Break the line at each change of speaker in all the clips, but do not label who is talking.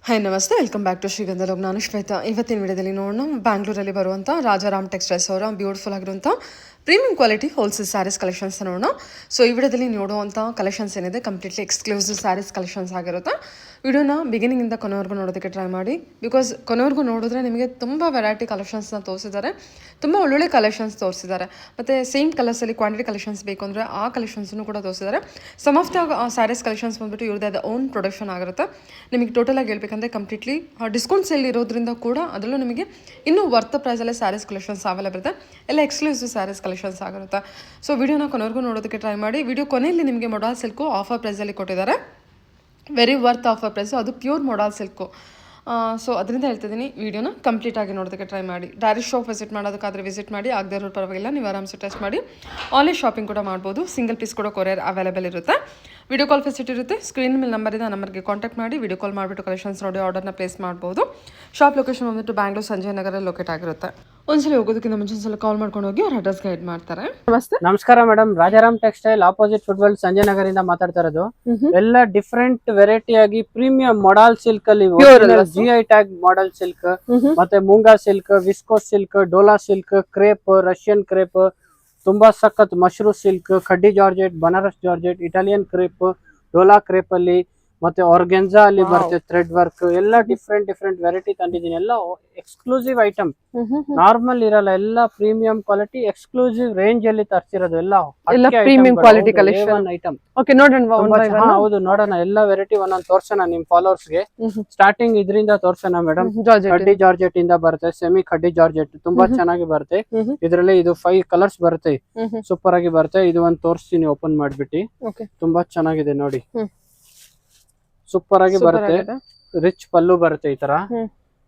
Hi ನಮಸ್ತೆ, welcome back to ಶ್ರೀಗಂಧಲೋಕ್. ನಾನು ಶ್ವೇತಾ. ಇವತ್ತಿನ ವಿಡಿಯೋದಲ್ಲಿ ನೋಡೋಣ ಬ್ಯಾಂಗ್ಳೂರಲ್ಲಿ ಬರುವಂಥ ರಾಜಾರಾಮ್ ಟೆಕ್ಸ್ಟೈಲ್ಸ್ ಅವರ ಬ್ಯೂಟಿಫುಲ್ ಆಗಿರುವಂಥ premium quality wholesale sarees collections ನೋಡೋಣ. ಸೊ ಈ ವಿಡಿಯೋದಲ್ಲಿ ನೋಡುವಂಥ ಕಲೆಕ್ಷನ್ಸ್ ಏನಿದೆ ಕಂಪ್ಲೀಟ್ಲಿ ಎಕ್ಸ್ಕ್ಲೂಸಿವ್ ಸ್ಯಾರೀಸ್ ಕಲೆಕ್ಷನ್ಸ್ ಆಗಿರುತ್ತೆ. ವಿಡಿಯೋನ ಬಿಗಿನಿಂಗಿಂದ ಕೊನೆವರೆಗೂ ನೋಡೋದಕ್ಕೆ ಟ್ರೈ ಮಾಡಿ, ಬಿಕಾಸ್ ಕೊನೆವರೆಗೂ ನೋಡಿದ್ರೆ ನಿಮಗೆ ತುಂಬ ವೆರೈಟಿ ಕಲೆಕ್ಷನ್ಸ್ನ ತೋರಿಸಿದ್ದಾರೆ, ತುಂಬ ಒಳ್ಳೊಳ್ಳೆ ಕಲೆಕ್ಷನ್ಸ್ ತೋರಿಸಿದ್ದಾರೆ. ಮತ್ತು ಸೇಮ್ ಕಲರ್ಸಲ್ಲಿ ಕ್ವಾಂಟಿಟಿ ಕಲೆಕ್ಷನ್ಸ್ ಬೇಕು ಅಂದರೆ ಆ ಕಲೆಕ್ಷನ್ಸನ್ನು ಕೂಡ ತೋರಿಸಿದ್ದಾರೆ. Some of the sarees collections ಬಂದುಬಿಟ್ಟು ಇವ್ರದ್ದು ಓನ್ ಪ್ರೊಡಕ್ಷನ್ ಆಗಿರುತ್ತೆ. ನಿಮಗೆ ಟೋಟಲಾಗಿ ಹೇಳ್ಬೇಕಂದ್ರೆ ಕಂಪ್ಲೀಟ್ಲಿ ಡಿಸ್ಕೌಂಟ್ ಸೇಲ್ ಇರೋದ್ರಿಂದ ಕೂಡ ಅದರಲ್ಲೂ ನಿಮಗೆ ಇನ್ನೂ ವರ್ತ್ ಪ್ರೈಸಲ್ಲೇ ಸ್ಯಾರೀಸ್ ಕಲೆಕ್ಷನ್ಸ್ ಅವೈಲೇಬಲ್ ಇರುತ್ತೆ. ಎಲ್ಲ ಎಕ್ಸ್ಕ್ಲೂಸಿವ್ ಸ್ಯಾರೀಸ್ ಕಲೆಕ್ಷನ್ಸ್ ಆಗಿರುತ್ತೆ. ಸೊ ವಿಡಿಯೋನ ಕೊನೆವರೆಗೂ ನೋಡೋದಕ್ಕೆ ಟ್ರೈ ಮಾಡಿ. ವಿಡಿಯೋ ಕೊನೆಯಲ್ಲಿ ನಿಮಗೆ ಮೊಡಾಲ್ ಸಿಲ್ಕು ಆಫರ್ ಪ್ರೈಸಲ್ಲಿ ಕೊಟ್ಟಿದ್ದಾರೆ, ವೆರಿ ವರ್ತ್ ಆಫರ್ ಪ್ರೈಸು, ಅದು ಪ್ಯೂರ್ ಮೊಡಾಲ್ ಸಿಲ್ಕು. ಸೊ ಅದರಿಂದ ಹೇಳ್ತಿದ್ದೀನಿ, ವೀಡಿಯೋನ ಕಂಪ್ಲೀಟಾಗಿ ನೋಡೋದಕ್ಕೆ ಟ್ರೈ ಮಾಡಿ. ಡೈರೆಕ್ಟ್ ಶಾಪ್ ವಿಸಿಟ್ ಮಾಡೋದಕ್ಕಾದರೆ ವಿಸಿಟ್ ಮಾಡಿ, ಆಗದೆ ಇರೋರು ಪರವಾಗಿಲ್ಲ, ನೀವು ಆರಾಮ್ಸೆ ಟೆಸ್ಟ್ ಮಾಡಿ ಆನ್ಲೈನ್ ಶಾಪಿಂಗ್ ಕೂಡ ಮಾಡ್ಬೋದು. ಸಿಂಗಲ್ ಪೀಸ್ ಕೂಡ ಕೊರಿಯರ್ ಅವೈಲೇಬಲ್ ಇರುತ್ತೆ. ವಿಡಿಯೋ ಕಾಲ್ ಫೆಸಿಲಿಟಿ ಇರುತ್ತೆ. ಸ್ಕ್ರೀನ್ ಮೇಲೆ ನಂಬರ್ ಇದೆ, ಆ ನಂಬರ್ಗೆ ಕಾಂಟ್ಯಾಕ್ಟ್ ಮಾಡಿ ವಿಡಿಯೋ ಕಾಲ್ ಮಾಡಿಬಿಟ್ಟು ಕಲೆಕ್ಷನ್ಸ್ ನೋಡಿ ಆರ್ಡರ್ನ ಪ್ಲೇಸ್ ಮಾಡ್ಬೋದು. ಶಾಪ್ ಲೊಕೇಶನ್ ಬಂದುಬಿಟ್ಟು ಬ್ಯಾಂಗ್ಳೂರ್ ಸಂಜಯ್ ನಗರಲ್ಲಿ ಲೊಕೇಟ್ ಆಗಿರುತ್ತೆ. ಒಂದ್ಸಲ ಹೋಗೋದಕ್ಕಿಂತ ಮುಂಚೆ ಒಂದ್ಸಲ ಕಾಲ್ ಮಾಡ್ಕೊಂಡು ಹೋಗಿ ಅವ್ರ ಅಡ್ರೆಸ್ ಗೈಡ್ ಮಾಡ್ತಾರೆ. ನಮಸ್ತೆ,
ನಮಸ್ಕಾರ madam. Rajaram textile opposite football Sanjay Nagar ಇಂದ ಮಾತಾಡ್ತಾ ಇರೋದು. ಎಲ್ಲ ಡಿಫ್ರೆಂಟ್ ವೆರೈಟಿ ಆಗಿ ಪ್ರೀಮಿಯಂ ಮೊಡಾಲ್ ಸಿಲ್ಕ್ ಅಲ್ಲಿ GI ಟ್ಯಾಗ್ ಮಾಡೆಲ್ ಸಿಲ್ಕ್, ಮತ್ತೆ moonga silk, viscose silk, dola silk, crepe, Russian crepe, ತುಂಬಾ ಸಖತ್ mashru silk, khaddi georgette, Banaras georgette, Italian crepe, dola crepe ಅಲ್ಲಿ, ಮತ್ತೆ ಆರ್ಗೆನ್ಜಾ ಅಲ್ಲಿ ಬರುತ್ತೆ, ಥ್ರೆಡ್ ವರ್ಕ್, ಎಲ್ಲ ಡಿಫ್ರೆಂಟ್ ವೆರೈಟಿ ತಂದಿದ್ದೀನಿ. ಎಲ್ಲ ಎಕ್ಸ್ಕ್ಲೂಸಿವ್ ಐಟಮ್, ನಾರ್ಮಲ್ ಇರಲ್ಲ, ಎಲ್ಲ ಪ್ರೀಮಿಯಂ ಕ್ವಾಲಿಟಿ ಎಕ್ಸ್ಕ್ಲೂಸಿವ್ ರೇಂಜ್ ಅಲ್ಲಿ ತರ್ಸಿರೋದು. ಎಲ್ಲ
premium quality collection
item.
Okay, ನೋಡೋಣ.
ಹೌದು, ನೋಡೋಣ. ಎಲ್ಲ ವೆರೈಟಿ ಒಂದೊಂದು ತೋರ್ಸೋಣ ನಿಮ್ ಫಾಲೋವರ್ಸ್ ಗೆ. ಸ್ಟಾರ್ಟಿಂಗ್ ಇದರಿಂದ ತೋರ್ಸೋಣ ಮೇಡಮ್. ಖಡ್ಡಿ ಜಾರ್ಜೆಟ್ ಇಂದ ಬರುತ್ತೆ, ಸೆಮಿ ಖಡ್ಡಿ ಜಾರ್ಜೆಟ್ ತುಂಬಾ ಚೆನ್ನಾಗಿ ಬರುತ್ತೆ. ಇದರಲ್ಲಿ ಇದು 5 ಕಲರ್ಸ್ ಬರುತ್ತೆ, ಸೂಪರ್ ಆಗಿ ಬರುತ್ತೆ. ಇದು ಒಂದು ತೋರಿಸ್ತೀನಿ ಓಪನ್ ಮಾಡ್ಬಿಟ್ಟು. ತುಂಬಾ ಚೆನ್ನಾಗಿದೆ ನೋಡಿ, ಸೂಪರ್ ಆಗಿ ಬರುತ್ತೆ. ರಿಚ್ ಪಲ್ಲು ಬರುತ್ತೆ, ಈ ತರ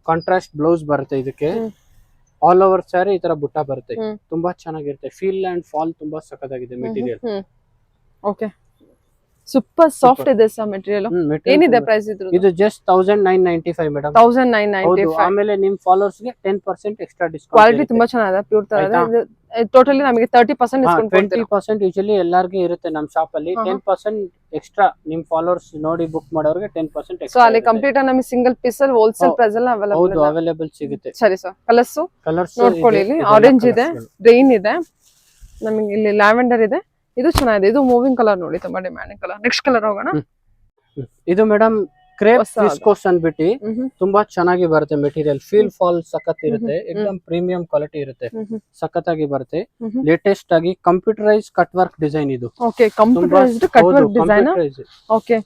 ಕಾಂಟ್ರಾಸ್ಟ್ ಬ್ಲೌಸ್ ಬರುತ್ತೆ. ಇದಕ್ಕೆ ಆಲ್ ಓವರ್ ಸ್ಯಾರಿ ಈ ತರ ಬುಟ್ಟ ಬರುತ್ತೆ. ತುಂಬಾ ಚೆನ್ನಾಗಿರುತ್ತೆ. ಫೀಲ್ ಅಂಡ್ ಫಾಲ್ ತುಂಬಾ ಸಖತ್ತಾಗಿದೆ ಮೆಟೀರಿಯಲ್.
ಓಕೆ, ಸೂಪರ್ ಸಾಫ್ಟ್ ಇದೆ ಸರ್ ಮೆಟೀರಿಯಲ್. ಏನಿದೆ ಪ್ರೈಸ್ ಇದ್ರದ್ದು?
ಇದು ಜಸ್ಟ್ 1995 ಮೇಡಮ್.
1995.
ಆಮೇಲೆ ನಿಮ್ ಫಾಲೋವರ್ಸ್ ಗೆ 10% ಎಕ್ಸ್ಟ್ರಾ ಡಿಸ್ಕೌಂಟ್.
ಕ್ವಾಲಿಟಿ ತುಂಬಾ ಚೆನ್ನಾಗಿದೆ, ಪ್ಯೂರ್ ತರ ಇದೆ. ಟೋಟಲಿ ನಮಗೆ 30% ಡಿಸ್ಕೌಂಟ್ ಕೊಡ್ತೀರಾ?
20% ಯೂಶಲಿ ಎಲ್ಲರಿಗೂ ಇರುತ್ತೆ ನಮ್ಮ ಶಾಪ್ ಅಲ್ಲಿ. 10% ಎಕ್ಸ್ಟ್ರಾ ನಿಮ್ ಫಾಲೋವರ್ಸ್ ನೋಡಿ ಬುಕ್ ಮಾಡೋರಿಗೆ 10% ಎಕ್ಸ್ಟ್ರಾ.
ಸೊ ಅಲ್ಲಿ ಕಂಪ್ಲೀಟ್ ಆಗಿ ನಮಗೆ ಸಿಂಗಲ್ ಪೀಸ್ ಅಲ್ಲಿ ಹೋಲ್ಸೇಲ್ ಪ್ರೈಸ್ ಅಲ್ಲಿ
ಅವೈಲೇಬಲ್ ಸಿಗುತ್ತೆ.
ಸರಿ ಸರ್. ಕಲರ್ಸ್ ನೋಡ್ಕೊಳ್ಳಿ. ಇಲ್ಲಿ ಆರೆಂಜ್ ಇದೆ, ಗ್ರೀನ್ ಇದೆ, ನಮಗೆ ಇಲ್ಲಿ ಲ್ಯಾವೆಂಡರ್ ಇದೆ. ಇದು ಚೆನ್ನಾಗಿದೆ, ಇದು ಮೂವಿಂಗ್ ಕಲರ್ ನೋಡಿ, ತುಂಬಾ ಡಿಮ್ಯಾಂಡಿಂಗ್ ಕಲರ್. ನೆಕ್ಸ್ಟ್ ಕಲರ್ ಹೋಗೋಣ.
ಇದು ಮೇಡಮ್ ಕ್ರೇಪ್ ವಿಸ್ಕೋಸ್ ಅಂದ್ಬಿಟ್ಟು ತುಂಬಾ ಚೆನ್ನಾಗಿ ಬರುತ್ತೆ ಮೆಟೀರಿಯಲ್. ಫೀಲ್ ಫಾಲ್ ಸಖತ್ ಇರುತ್ತೆ, ಎಕ್ದಮ್ ಪ್ರೀಮಿಯಂ ಕ್ವಾಲಿಟಿ ಇರುತ್ತೆ, ಸಖತ್ ಆಗಿ ಬರುತ್ತೆ. ಲೇಟೆಸ್ಟ್ ಆಗಿ ಕಂಪ್ಯೂಟರೈಸ್ ಕಟ್ ವರ್ಕ್ ಡಿಸೈನ್ ಇದು.
Okay, computerised cut work design. Okay,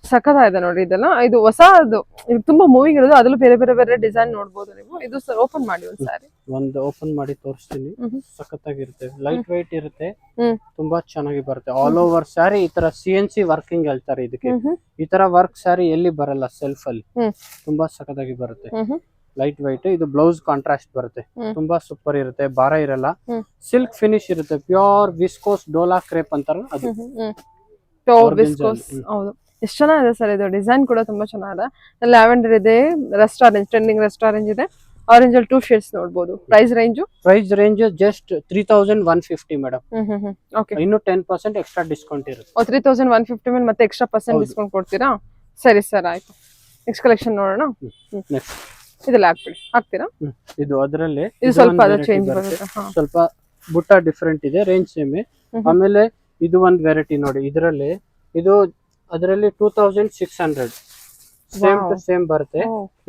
ಸಖತ್ತಾಗಿದೆ ನೋಡಿ. ಇದೆಲ್ಲ ಇದು ಹೊಸದು, ಇದು ತುಂಬಾ ಮೂವಿಂಗ್ ಇರೋದು. ಅದರಲ್ಲೂ ಬೇರೆ ಡಿಸೈನ್ ನೋಡಬಹುದು ನೀವು. ಇದು ಸರ್ ಓಪನ್ ಮಾಡಿ ಒಂದು ಸಾರಿ.
ಒಂದು ಓಪನ್ ಮಾಡಿ ತೋರಿಸ್ತೀನಿ. ಸಖತ್ತಾಗಿರುತ್ತೆ, ಲೈಟ್ ವೈಟ್ ಇರುತ್ತೆ, ತುಂಬಾ ಚೆನ್ನಾಗಿ ಬರುತ್ತೆ. ಆಲ್ ಓವರ್ ಸ್ಯಾರಿ ಈ ತರ CNC ವರ್ಕಿಂಗ್ ಹೇಳ್ತಾರೆ ಇದಕ್ಕೆ. ಈ ತರ ವರ್ಕ್ ಸ್ಯಾರಿ ಎಲ್ಲಿ ಬರಲ್ಲ ಸೆಲ್ಫ್ ಅಲ್ಲಿ, ತುಂಬಾ ಸಖತ್ತಾಗಿ ಬರುತ್ತೆ. Light white. ಇದು ಬ್ಲೌಸ್ ಕಾಂಟ್ರಾಸ್ಟ್ ಬರುತ್ತೆ, ತುಂಬಾ ಸೂಪರ್ ಇರುತ್ತೆ, ಭಾರ ಇರಲ್ಲ, ಸಿಲ್ಕ್ ಫಿನಿಶ್ ಇರುತ್ತೆ. ಪ್ಯೂರ್ ವಿಸ್ಕೋಸ್ ಡೋಲಾ ಕ್ರೇಪ್ ಅಂತಾರ ಅದು.
ಹೌದು, ಎಷ್ಟು ಚೆನ್ನಾಗಿದೆ ಸರ್. ಇದು ಡಿಸೈನ್ ಕೂಡ ತುಂಬಾ ಚೆನ್ನಾಗಿದೆ. ಲ್ಯಾವೆಂಡರ್ ಇದೆ, rust orange, trending rust orange ಇದೆ. ಆರೆಂಜ್ ಅಲ್ಲಿ 2 ಶೇಡ್ಸ್ ನೋಡಬಹುದು. Price range
just 3150 madam.
Okay,
ಇನ್ನು 10% ಎಕ್ಸ್ಟ್ರಾ ಡಿಸ್ಕೌಂಟ್ ಇರುತ್ತೆ.
3150 ಮೇಲೆ ಮತ್ತೆ ಎಕ್ಸ್ಟ್ರಾ % ಡಿಸ್ಕೌಂಟ್ ಕೊಡ್ತೀರಾ? ಸರಿ ಸರ್, ಆಯ್ತು. ನೆಕ್ಸ್ಟ್ ಕಲೆಕ್ಷನ್ ನೋಡೋಣ. ಇದೆಲ್ಲ ಹಾಕ್ತೀರಾ?
ಇದು ಅದರಲ್ಲಿ
ಇದು ಸ್ವಲ್ಪ ಚೇಂಜ್ ಬರುತ್ತೆ,
ಸ್ವಲ್ಪ ಬುಟ್ಟ ಡಿಫರೆಂಟ್ ಇದೆ, ರೇಂಜ್ ಸೇಮ್. ಆಮೇಲೆ ಇದು ಒಂದು ವೆರೈಟಿ ನೋಡಿ, ಇದರಲ್ಲಿ ಇದು ಅದರಲ್ಲಿ 2600 ಸೇಮ್ ಟು ಸೇಮ್ ಬರುತ್ತೆ.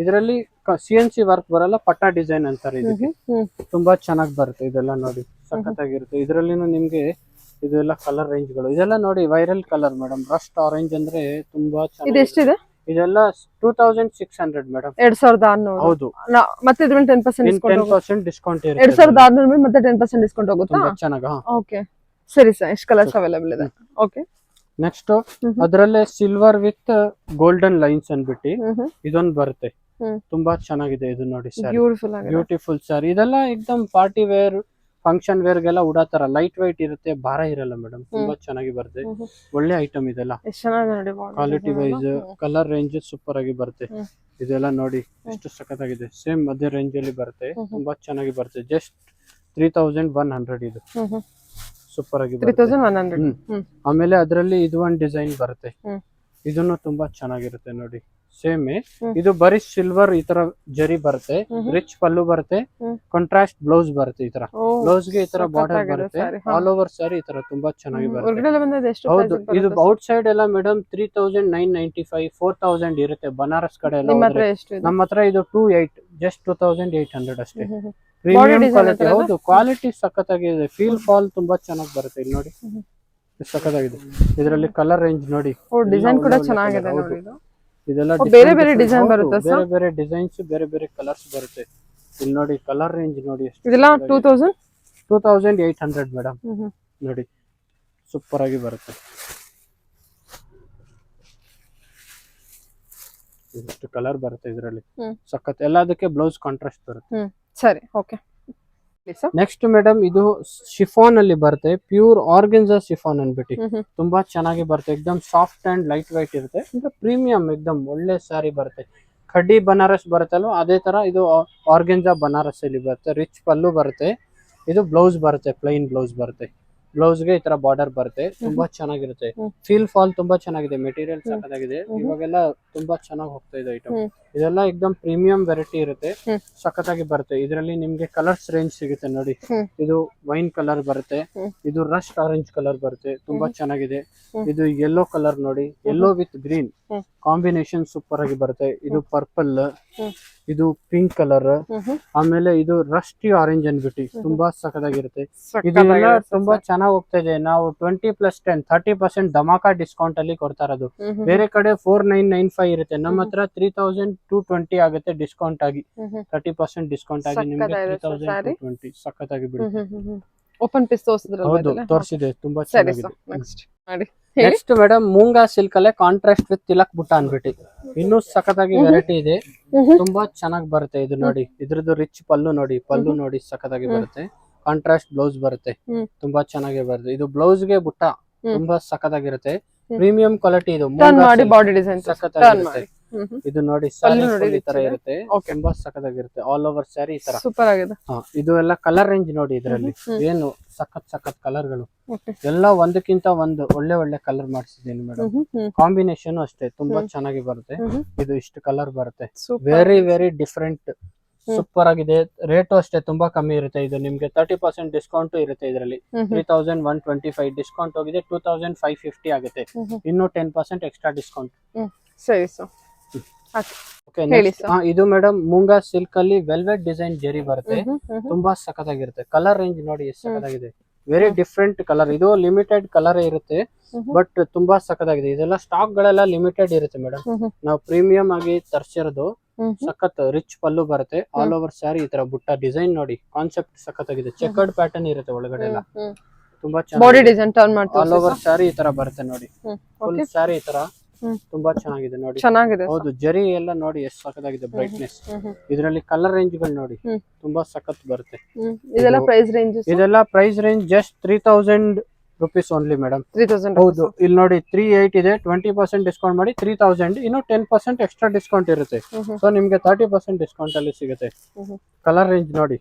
ಇದರಲ್ಲಿ CNC ವರ್ಕ್ ಬರಲ್ಲ, ಪಟ್ಟ ಡಿಸೈನ್ ಅಂತಾರೆ ಇದಕ್ಕೆ. ತುಂಬಾ ಚೆನ್ನಾಗಿ ಬರುತ್ತೆ. ಇದೆಲ್ಲ ನೋಡಿ ಸಖತ್ತಾಗಿರುತ್ತೆ. ಇದರಲ್ಲಿನೂ ನಿಮ್ಗೆ ಇದೆಲ್ಲ ಕಲರ್ ರೇಂಜ್ ಗಳು ಇದೆಲ್ಲ ನೋಡಿ, viral colour madam. Rust orange ಅಂದ್ರೆ ತುಂಬಾ ಚೆನ್ನಾಗಿದೆ. ಇದೆಲ್ಲ 2600 ಮೇಡಮ್.
2600.
ಹೌದು,
ಮತ್ತೆ ಇದ್ರಲ್ಲಿ 10%
ಡಿಸ್ಕೌಂಟ್ ಇರುತ್ತೆ.
2600 ಮೇಲೆ ಮತ್ತೆ 10% ಡಿಸ್ಕೌಂಟ್ ಹೋಗುತ್ತಾ?
ಚೆನ್ನಾಗಿ.
ಓಕೆ, ಸರಿ ಸರ್. ಎಷ್ಟು ಕಲರ್ಸ್ ಅವೈಲೇಬಲ್ ಇದೆ? ಓಕೆ,
ನೆಕ್ಸ್ಟ್ ಅದರಲ್ಲೇ ಸಿಲ್ವರ್ ವಿತ್ ಗೋಲ್ಡನ್ ಲೈನ್ಸ್ ಅನ್ಬಿಟ್ಟು ಇದೊಂದು ಬರುತ್ತೆ. ತುಂಬಾ ಚೆನ್ನಾಗಿದೆ ಇದು ನೋಡಿ ಸರ್, ಬ್ಯೂಟಿಫುಲ್ ಸರ್. ಇದೆಲ್ಲ ಎಕ್ದಮ್ ಪಾರ್ಟಿ ವೇರ್, ಫಂಕ್ಷನ್ ವೇರ್ ಗೆಲ್ಲ ಉಡಾತರ. ಲೈಟ್ ವೈಟ್ ಇರುತ್ತೆ, ಭಾರ ಇರಲ್ಲ ಮೇಡಮ್. ತುಂಬಾ ಚೆನ್ನಾಗಿ ಬರುತ್ತೆ, ಒಳ್ಳೆ ಐಟಮ್ ಇದೆಲ್ಲ. Quality wise colour range super ಆಗಿ ಬರುತ್ತೆ. ಇದೆಲ್ಲ ನೋಡಿ ಎಷ್ಟು ಸಖತ್ತಾಗಿದೆ. ಸೇಮ್ ಅದೇ ರೇಂಜ್ ಅಲ್ಲಿ ಬರುತ್ತೆ, ತುಂಬಾ ಚೆನ್ನಾಗಿ ಬರುತ್ತೆ. ಜಸ್ಟ್ 3100 ಇದು. ಸೂಪರ್ ಆಗಿ
3100.
ಆಮೇಲೆ ಅದರಲ್ಲಿ ಇದು ಒಂದು ಡಿಸೈನ್ ಬರುತ್ತೆ, ಇದನ್ನು ತುಂಬಾ ಚೆನ್ನಾಗಿರುತ್ತೆ ನೋಡಿ, ಸೇಮ್ ಇದು ಬರೀ ಸಿಲ್ವರ್ ಈ ತರ ಜರಿ ಬರುತ್ತೆ, ರಿಚ್ ಪಲ್ಲು ಬರುತ್ತೆ, ಕಾಂಟ್ರಾಸ್ಟ್ ಬ್ಲೌಸ್ ಬರುತ್ತೆ. ಈ ತರ ಬ್ಲೌಸ್ ಗೆ ಈ ತರ ಬಾರ್ಡರ್ ಬರುತ್ತೆ, ಆಲ್ ಓವರ್ ಸಾರಿ ಈ ತರ ತುಂಬಾ ಚೆನ್ನಾಗಿ ಬರುತ್ತೆ. ಹೌದು, ಇದು ಔಟ್ ಸೈಡ್ ಎಲ್ಲ ಮೇಡಮ್ 3995 4000 ಇರುತ್ತೆ. ಬನಾರಸ್ ಕಡೆ ಎಲ್ಲ ನಮ್ಮ ಹತ್ರ ಇದು 28 ಜಸ್ಟ್ 2800 ಅಷ್ಟೇ. Premium quality. ಹೌದು, ಕ್ವಾಲಿಟಿ ಸಖತ್ತಾಗಿದೆ. ಫೀಲ್ ಫಾಲ್ ತುಂಬಾ ಚೆನ್ನಾಗಿ ಬರುತ್ತೆ. ಇಲ್ಲಿ ನೋಡಿ ಸಖತ್ತಾಗಿದೆ. ಇದರಲ್ಲಿ ಕಲರ್ ರೇಂಜ್ ನೋಡಿ,
ಡಿಸೈನ್ ಕೂಡ ಚೆನ್ನಾಗಿದೆ ನೋಡಿ.
ಇದೆಲ್ಲ
ಬೇರೆ ಬೇರೆ ಡಿಸೈನ್ ಬರುತ್ತೆ,
ಬೇರೆ ಬೇರೆ ಡಿಸೈನ್ಸ್, ಬೇರೆ ಬೇರೆ ಕಲರ್ಸ್ ಬರುತ್ತೆ. ಇಲ್ಲಿ ನೋಡಿ ಕಲರ್ ರೇಂಜ್ ನೋಡಿ ಎಷ್ಟು.
ಇದೆಲ್ಲ
2800 ಮೇಡಮ್. ನೋಡಿ ಸೂಪರ್ ಆಗಿ ಬರುತ್ತೆ. ಇಷ್ಟು ಕಲರ್ ಬರುತ್ತೆ ಇದರಲ್ಲಿ, ಸಖತ್. ಎಲ್ಲದಕ್ಕೆ ಬ್ಲೌಸ್ ಕಾಂಟ್ರಾಸ್ಟ್ ಬರುತ್ತೆ.
ಸರಿ, ಓಕೆ.
ನೆಕ್ಸ್ಟ್ ಮೇಡಮ್ ಇದು ಶಿಫಾನ್ ಅಲ್ಲಿ ಬರುತ್ತೆ, ಪ್ಯೂರ್ ಆರ್ಗನ್ಜಾ ಶಿಫಾನ್ ಅನ್ಬಿಟ್ಟು ತುಂಬಾ ಚೆನ್ನಾಗಿ ಬರುತ್ತೆ. ಎಕ್ದಮ್ ಸಾಫ್ಟ್ ಅಂಡ್ ಲೈಟ್ ವೈಟ್ ಇರುತ್ತೆ. ಪ್ರೀಮಿಯಂ ಎಕ್ದಮ್ ಒಳ್ಳೆ ಸ್ಯಾರಿ ಬರುತ್ತೆ. ಖಡ್ಡಿ ಬನಾರಸ್ ಬರುತ್ತಲ್ವ ಅದೇ ತರ ಇದು ಆರ್ಗನ್ಜಾ ಬನಾರಸ್ ಅಲ್ಲಿ ಬರುತ್ತೆ. ರಿಚ್ ಪಲ್ಲು ಬರುತ್ತೆ. ಇದು ಬ್ಲೌಸ್ ಬರುತ್ತೆ, ಪ್ಲೈನ್ ಬ್ಲೌಸ್ ಬರುತ್ತೆ. ಬ್ಲೌಸ್ ಗೆ ಈ ತರ ಬಾರ್ಡರ್ ಬರುತ್ತೆ. ತುಂಬಾ ಚೆನ್ನಾಗಿರುತ್ತೆ. ಫೀಲ್ ಫಾಲ್ ತುಂಬಾ ಚೆನ್ನಾಗಿದೆ. ಮೆಟೀರಿಯಲ್ ಸಖತ್ತಾಗಿದೆ. ಇವಾಗೆಲ್ಲ ತುಂಬಾ ಚೆನ್ನಾಗಿ ಹೋಗ್ತಾ ಇದೆ ಐಟಮ್. ಇದೆಲ್ಲ ಎಕ್ದಮ್ ಪ್ರೀಮಿಯಂ ವೆರೈಟಿ ಇರುತ್ತೆ, ಸಖತ್ತಾಗಿ ಬರುತ್ತೆ. ಇದರಲ್ಲಿ ನಿಮ್ಗೆ ಕಲರ್ಸ್ ರೇಂಜ್ ಸಿಗುತ್ತೆ ನೋಡಿ. ಇದು ವೈನ್ ಕಲರ್ ಬರುತ್ತೆ, ಇದು ರಸ್ಟ್ ಆರೆಂಜ್ ಕಲರ್ ಬರುತ್ತೆ, ತುಂಬಾ ಚೆನ್ನಾಗಿದೆ. ಇದು ಯೆಲ್ಲೋ ಕಲರ್ ನೋಡಿ, yellow with green combination super ಆಗಿ ಬರುತ್ತೆ. ಇದು ಪರ್ಪಲ್, ಇದು ಪಿಂಕ್ ಕಲರ್, ಆಮೇಲೆ ಇದು ರಸ್ಟಿ ಆರೆಂಜ್ ಅನ್ಬಿಟ್ಟು ತುಂಬಾ ಸಖತ್ತಾಗಿರುತ್ತೆ. ಇದೆಲ್ಲ ತುಂಬಾ ಚೆನ್ನಾಗಿ ಹೋಗ್ತಾ ಇದೆ. ನಾವು 20+10 30% ಧಮಾಕಾ ಡಿಸ್ಕೌಂಟ್ ಅಲ್ಲಿ ಕೊಡ್ತಾ ಇರೋದು. ಬೇರೆ ಕಡೆ 4995 ಇರುತ್ತೆ, ನಮ್ಮ ಹತ್ರ 3220 ಆಗುತ್ತೆ ಡಿಸ್ಕೌಂಟ್ ಆಗಿ. 30% ಡಿಸ್ಕೌಂಟ್ ಆಗಿ ನಿಮ್ಗೆ 3220 ಸಖತ್ತಾಗಿ ಬಿಡುತ್ತೆ.
ಓಪನ್ ಪೀಸ್ ತೋರಿಸಿದ್ರಲ್ಲ?
ಹೌದು, ತೋರಿಸಿದೆ. ತುಂಬಾ ಚೆನ್ನಾಗಿದೆ. ನೆಕ್ಸ್ಟ್ ಮೇಡಮ್ ಮೂಂಗಾ ಸಿಲ್ಕ್ ಅಲ್ಲೇ ಕಾಂಟ್ರಾಸ್ಟ್ ವಿತ್ ತಿಲಕ್ ಬುಟ್ಟ ಅನ್ಬಿಟ್ಟು ಇನ್ನೂ ಸಖತ್ತಾಗಿ ವೆರೈಟಿ ಇದೆ. ತುಂಬಾ ಚೆನ್ನಾಗಿ ಬರುತ್ತೆ. ಇದು ನೋಡಿ, ಇದ್ರದ್ದು ರಿಚ್ ಪಲ್ಲು ನೋಡಿ, ಪಲ್ಲು ನೋಡಿ ಸಖತ್ತಾಗಿ ಬರುತ್ತೆ. ಕಾಂಟ್ರಾಸ್ಟ್ ಬ್ಲೌಸ್ ಬರುತ್ತೆ, ತುಂಬಾ ಚೆನ್ನಾಗಿ ಬರುತ್ತೆ. ಇದು ಬ್ಲೌಸ್ ಗೆ ಬುಟ್ಟ ತುಂಬಾ ಸಖತ್ತಾಗಿರುತ್ತೆ. Premium quality. ಇದು
ಬಾಡಿ ಡಿಸೈನ್
ಸಖತ್ತಾಗಿರುತ್ತೆ. ಇದು ನೋಡಿ ಸ್ಯಾರಿ ಈ ತರ ಇರುತ್ತೆ, ತುಂಬಾ ಸಖತ್ತಾಗಿರುತ್ತೆ. ಆಲ್ ಓವರ್ ಸ್ಯಾರಿ ಈ ತರ
ಸೂಪರ್ ಆಗಿದೆ.
ಇದು ಎಲ್ಲ ಕಲರ್ ರೇಂಜ್ ನೋಡಿ. ಇದರಲ್ಲಿ ಏನು ಸಖತ್ ಕಲರ್ ಗಳು ಎಲ್ಲ ಒಂದಕ್ಕಿಂತ ಒಂದು ಒಳ್ಳೆ ಒಳ್ಳೆ ಕಲರ್ ಮಾಡಿಸಿದ್ದೀನಿ ಮೇಡಮ್. ಕಾಂಬಿನೇಷನ್ ಅಷ್ಟೇ ತುಂಬಾ ಚೆನ್ನಾಗಿ ಬರುತ್ತೆ. ಇದು ಇಷ್ಟು ಕಲರ್ ಬರುತ್ತೆ, ವೆರಿ ವೆರಿ ಡಿಫ್ರೆಂಟ್, ಸೂಪರ್ ಆಗಿದೆ. ರೇಟು ಅಷ್ಟೇ ತುಂಬಾ ಕಮ್ಮಿ ಇರುತ್ತೆ. ಇದು ನಿಮ್ಗೆ 30% ಡಿಸ್ಕೌಂಟ್ ಇರುತ್ತೆ. ಇದರಲ್ಲಿ 3125 ಡಿಸ್ಕೌಂಟ್ ಹೋಗಿದೆ, 2550 ಆಗುತ್ತೆ. ಇನ್ನು 10% ಎಕ್ಸ್ಟ್ರಾ ಡಿಸ್ಕೌಂಟ್.
ಸರಿ ಸರ್.
ಇದು ಮೇಡಮ್ ಮೂಂಗಾ ಸಿಲ್ಕ್ ಅಲ್ಲಿ ವೆಲ್ವೆಟ್ ಡಿಸೈನ್ ಜರಿ ಬರುತ್ತೆ, ತುಂಬಾ ಸಖತ್ತಾಗಿರುತ್ತೆ. ಕಲರ್ ರೇಂಜ್ ನೋಡಿ ಎಷ್ಟು ಸಖತ್ತಾಗಿದೆ. Very different colour. ಇದು ಲಿಮಿಟೆಡ್ ಕಲರ್ ಇರುತ್ತೆ, ಬಟ್ ತುಂಬಾ ಸಖತ್ತಾಗಿದೆ. ಇದೆಲ್ಲ ಸ್ಟಾಕ್ ಗಳೆಲ್ಲ ಲಿಮಿಟೆಡ್ ಇರುತ್ತೆ ಮೇಡಮ್. ನಾವು ಪ್ರೀಮಿಯಂ ಆಗಿ ತರ್ಸಿರೋದು. ಸಖತ್ ರಿಚ್ ಪಲ್ಲು ಬರುತ್ತೆ, ಆಲ್ ಓವರ್ ಸ್ಯಾರಿ ಈ ತರ ಬುಟ್ಟ ಡಿಸೈನ್ ನೋಡಿ, ಕಾನ್ಸೆಪ್ಟ್ ಸಖತ್ತಾಗಿದೆ. ಚೆಕರ್ಡ್ ಪ್ಯಾಟರ್ನ್ ಇರುತ್ತೆ ಒಳಗಡೆ ಎಲ್ಲ, ತುಂಬಾ ಚೆನ್ನಾಗಿ. ಆಲ್ ಓವರ್ ಸ್ಯಾರಿ ಈ ತರ ಬರುತ್ತೆ ನೋಡಿ, ಫುಲ್ ಸ್ಯಾರಿ ಈ ತರ ತುಂಬಾ ಚೆನ್ನಾಗಿದೆ ನೋಡಿ.
ಚೆನ್ನಾಗಿದೆ.
ಹೌದು, ಜರಿ ಎಲ್ಲ ನೋಡಿ ಎಷ್ಟು ಸಖತ್ತಾಗಿದೆ, ಬ್ರೈಟ್ನೆಸ್. ಇದರಲ್ಲಿ ಕಲರ್ ರೇಂಜ್ ಗಳು ನೋಡಿ, ತುಂಬಾ ಸಖತ್ ಬರುತ್ತೆ. ಇದೆಲ್ಲ price range just 3000 rupees only madam.
3000.
ಹೌದು, ಇಲ್ಲಿ ನೋಡಿ 38 ಇದೆ, 20% ಡಿಸ್ಕೌಂಟ್ ಮಾಡಿ 3000. ಇನ್ನು 10% ಎಕ್ಸ್ಟ್ರಾ ಡಿಸ್ಕೌಂಟ್ ಇರುತ್ತೆ. ಸೊ ನಿಮ್ಗೆ 30% ಡಿಸ್ಕೌಂಟ್ ಅಲ್ಲಿ ಸಿಗುತ್ತೆ. ಕಲರ್ ರೇಂಜ್ ನೋಡಿ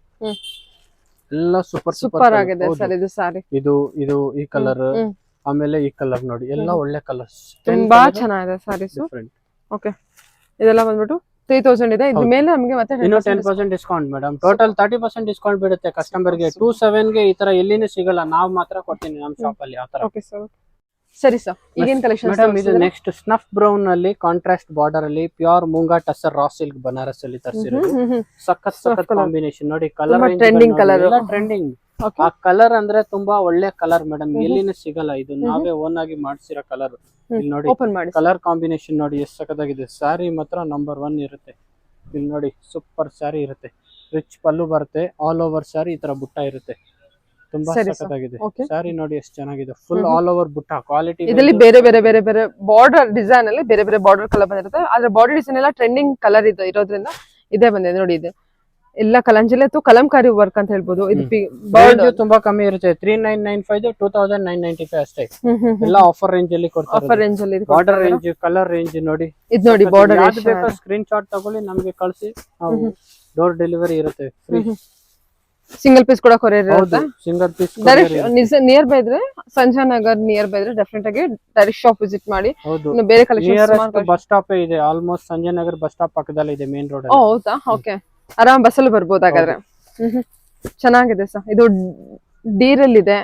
ಎಲ್ಲ ಸೂಪರ್
ಆಗಿದೆ ಸರ್. ಇದು ಸಾರಿ,
ಇದು ಈ ಕಲರ್, ಆಮೇಲೆ ಈ ಕಲರ್ ನೋಡಿ, ಎಲ್ಲ ಒಳ್ಳೆ ಕಲರ್ಸ್,
ತುಂಬಾ ಚೆನ್ನಾಗಿದೆ ಸಾರೀಸ್. ಓಕೆ, ಇದೆಲ್ಲ ಬಂದ್ಬಿಟ್ಟು 3000 ಇದೆ. ಇದ್ರ ಮೇಲೆ ನಮಗೆ ಮತ್ತೆ
ಇನ್ನು 10% ಡಿಸ್ಕೌಂಟ್ ಮೇಡಮ್. ಟೋಟಲ್ 30% ಡಿಸ್ಕೌಂಟ್ ಬೀಳುತ್ತೆ ಕಸ್ಟಮರ್ ಗೆ. 27 ಗೆ ಈ ತರ ಎಲ್ಲಿನೂ ಸಿಗಲ್ಲ, ನಾವ್ ಮಾತ್ರ ಕೊಡ್ತೀನಿ ನಮ್ಮ ಶಾಪ್ ಅಲ್ಲಿ. ಆತರ.
Okay sir. ಸರಿ ಸರ್, ಈಗೇನ್ ಕಲೆಕ್ಷನ್
ಮೇಡಮ್? ಇದು ನೆಕ್ಸ್ಟ್ ಸ್ನಫ್ ಬ್ರೌನ್ ಅಲ್ಲಿ ಕಾಂಟ್ರಾಸ್ಟ್ ಬಾರ್ಡರ್ ಅಲ್ಲಿ pure moonga tussar raw silk Banaras ಅಲ್ಲಿ ತರಿಸಿರೋದು. ಸಖತ್ ಕಾಂಬಿನೇಷನ್ ನೋಡಿ. Colour
trending colour,
trending. ಆ ಕಲರ್ ಅಂದ್ರೆ ತುಂಬಾ ಒಳ್ಳೆ ಕಲರ್ ಮೇಡಮ್, ಎಲ್ಲಿನೂ ಸಿಗಲ್ಲ. ಇದು ನಾವೇ ಓನ್ ಆಗಿ ಮಾಡ್ಸಿರೋ ಕಲರ್. ಇಲ್ಲಿ ನೋಡಿ ಕಲರ್ ಕಾಂಬಿನೇಷನ್ ನೋಡಿ ಎಷ್ಟು ಸಖತ್ತಾಗಿದೆ. ಸ್ಯಾರಿ ಮಾತ್ರ ನಂಬರ್ 1 ಇರುತ್ತೆ. ಇಲ್ಲಿ ನೋಡಿ ಸೂಪರ್ ಸ್ಯಾರಿ ಇರುತ್ತೆ, ರಿಚ್ ಪಲ್ಲು ಬರುತ್ತೆ, ಆಲ್ ಓವರ್ ಸ್ಯಾರಿ ಈ ತರ ಬುಟ್ಟ ಇರುತ್ತೆ, ತುಂಬಾ ಸಖತ್ತಾಗಿದೆ. ಸ್ಯಾರಿ ನೋಡಿ ಎಷ್ಟು ಚೆನ್ನಾಗಿದೆ, ಫುಲ್ ಆಲ್ ಓವರ್ ಬುಟ್ಟ ಕ್ವಾಲಿಟಿ.
ಇದರಲ್ಲಿ ಬೇರೆ ಬೇರೆ ಬಾರ್ಡರ್ ಡಿಸೈನ್ ಅಲ್ಲಿ ಬೇರೆ ಬಾರ್ಡರ್ ಕಲರ್ ಬಂದಿರುತ್ತೆ. ಆದ್ರೆ ಬಾರ್ಡರ್ ಡಿಸೈನ್ ಎಲ್ಲ ಟ್ರೆಂಡಿಂಗ್ ಕಲರ್ ಇರೋದ್ರಿಂದ ಇದೇ ಬಂದಿದೆ ನೋಡಿ. ಇದು ಎಲ್ಲ ಕಲಂಜಲಿ ಅಥವಾ ಕಲಂಕಾರಿ ವರ್ಕ್ ಅಂತ ಹೇಳ್ಬೋದು. ಇದು
ತುಂಬಾ ಕಮ್ಮಿ ಇರುತ್ತೆ, 3995 2995 ಅಷ್ಟೇ. ಎಲ್ಲ ಆಫರ್ ರೇಂಜ್ ಅಲ್ಲಿ ಕೊಡ್ತಾರೆ.
ಆಫರ್ ರೇಂಜ್ ಅಲ್ಲಿ
ಬಾರ್ಡರ್ ರೇಂಜ್, ಕಲರ್ ರೇಂಜ್ ನೋಡಿ.
ಇದು ನೋಡಿ ಬಾರ್ಡರ್
ಬೇಕಾದ್ರೆ ಸ್ಕ್ರೀನ್ ಶಾಟ್ ತಗೊಳ್ಳಿ, ನಮ್ಗೆ ಕಳಿಸಿ, ನಾವು ಡೋರ್ ಡೆಲಿವರಿ ಇರುತ್ತೆ ಫ್ರೀ.
ಸಿಂಗಲ್ ಪೀಸ್ ಕೂಡ ಕೊರಿಯರ್
ಹೌದು
ಇರುತ್ತೆ.
Single piece
direct nearby ಇದ್ರೆ ಸಂಜಯ್ ನಗರ್ ನಿಯರ್ ಬೈ ಇದ್ರೆ ಡೆಫಿನೆಟ್ ಆಗಿ ಡೈರೆಕ್ಟ್ ಶಾಪ್ ವಿಸಿಟ್ ಮಾಡಿ.
ಹೌದು
ಇನ್ನು ಬೇರೆ ಕಲೆಕ್ಷನ್
ನಿಯರೆಸ್ಟ್ ಬಸ್ ಸ್ಟಾಪ್ ಇದೆ, almost Sanjay Nagar bus stop ಪಕ್ಕದಲ್ಲಿ ಇದೆ ಮೇನ್ ರೋಡ್.
ಹೌದಾ, ಓಕೆ, ಆರಾಮ್ ಬಸ್ಸಲ್ಲಿ ಬರ್ಬೋದು ಹಾಗಾದ್ರೆ. ಚೆನ್ನಾಗಿದೆ ಸರ್. ಇದು ಡೀರಲ್ ಇದೆ.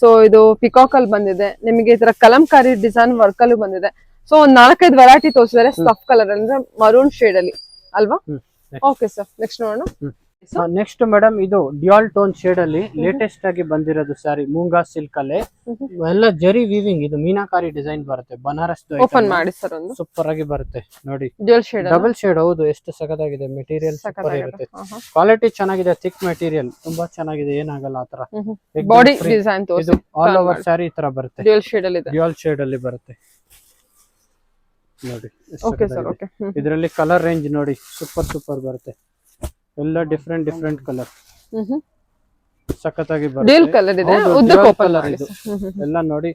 ಸೊ ಇದು ಪಿಕಾಕ್ ಅಲ್ಲಿ ಬಂದಿದೆ ನಿಮಗೆ, ಈ ತರ ಕಲಂಕಾರಿ ಡಿಸೈನ್ ವರ್ಕ್ ಅಲ್ಲಿ ಬಂದಿದೆ. ಸೊ ಒಂದ್ 4-5 ವೆರೈಟಿ ತೋರಿಸಿದ್ದಾರೆ ಸ್ಟಫ್ ಕಲರ್ ಅಂದ್ರೆ ಮರೂನ್ ಶೇಡ್ ಅಲ್ಲಿ ಅಲ್ವಾ? ಓಕೆ ಸರ್, ನೆಕ್ಸ್ಟ್ ನೋಡೋಣ.
ನೆಕ್ಸ್ಟ್ ಮೇಡಮ್ ಇದು ಡ್ಯುಯಲ್ ಟೋನ್ ಶೇಡ್ ಅಲ್ಲಿ ಲೇಟೆಸ್ಟ್ ಆಗಿ ಬಂದಿರೋದು ಸಾರಿ ಮೂಂಗಾ ಸಿಲ್ಕ್ ಅಲ್ಲಿ ಎಲ್ಲ ಜರಿ ವೀವಿಂಗ್, ಇದು ಮೀನಾಕಾರಿ ಡಿಸೈನ್ ಬರುತ್ತೆ, ಬನಾರಸ್
ಓಪನ್ ಮಾಡಿ ಸರ್. ಒಂದು
ಸೂಪರ್ ಆಗಿ ಬರುತ್ತೆ ನೋಡಿ,
ಡ್ಯುಯಲ್ ಶೇಡ್,
ಡಬಲ್ ಶೇಡ್. ಹೌದು, ಎಷ್ಟು ಸಖತ್ತಾಗಿದೆ ಮೆಟೀರಿಯಲ್, ಸೂಪರ್ ಇರುತ್ತೆ, ಕ್ವಾಲಿಟಿ ಚೆನ್ನಾಗಿದೆ, ಥಿಕ್ ಮೆಟೀರಿಯಲ್ ತುಂಬಾ ಚೆನ್ನಾಗಿದೆ, ಏನಾಗಲ್ಲ ಆತರ.
ಬಾಡಿ ಡಿಸೈನ್ ತೋರಿಸಿ,
ಆಲ್ ಓವರ್ ಸ್ಯಾರಿ ಈ ತರ ಬರುತ್ತೆ,
ಡ್ಯುಯಲ್ ಶೇಡ್ ಅಲ್ಲಿ ಇದೆ,
ಡ್ಯುಯಲ್ ಶೇಡ್ ಅಲ್ಲಿ ಬರುತ್ತೆ ನೋಡಿ.
Okay sir, okay.
ಇದರಲ್ಲಿ ಕಲರ್ ರೇಂಜ್ ನೋಡಿ ಸೂಪರ್ ಬರುತ್ತೆ, ಎಲ್ಲ ಡಿಫ್ರೆಂಟ್ ಕಲರ್ ಸಖತ್ತಾಗಿ ಬರುತ್ತೆ.
ಡ್ಯುಯಲ್ ಕಲರ್ ಇದೆ, ಉದ್ದಕ್ಕೆ ಓಪನ್ ಮಾಡಿ
ಎಲ್ಲ ನೋಡಿ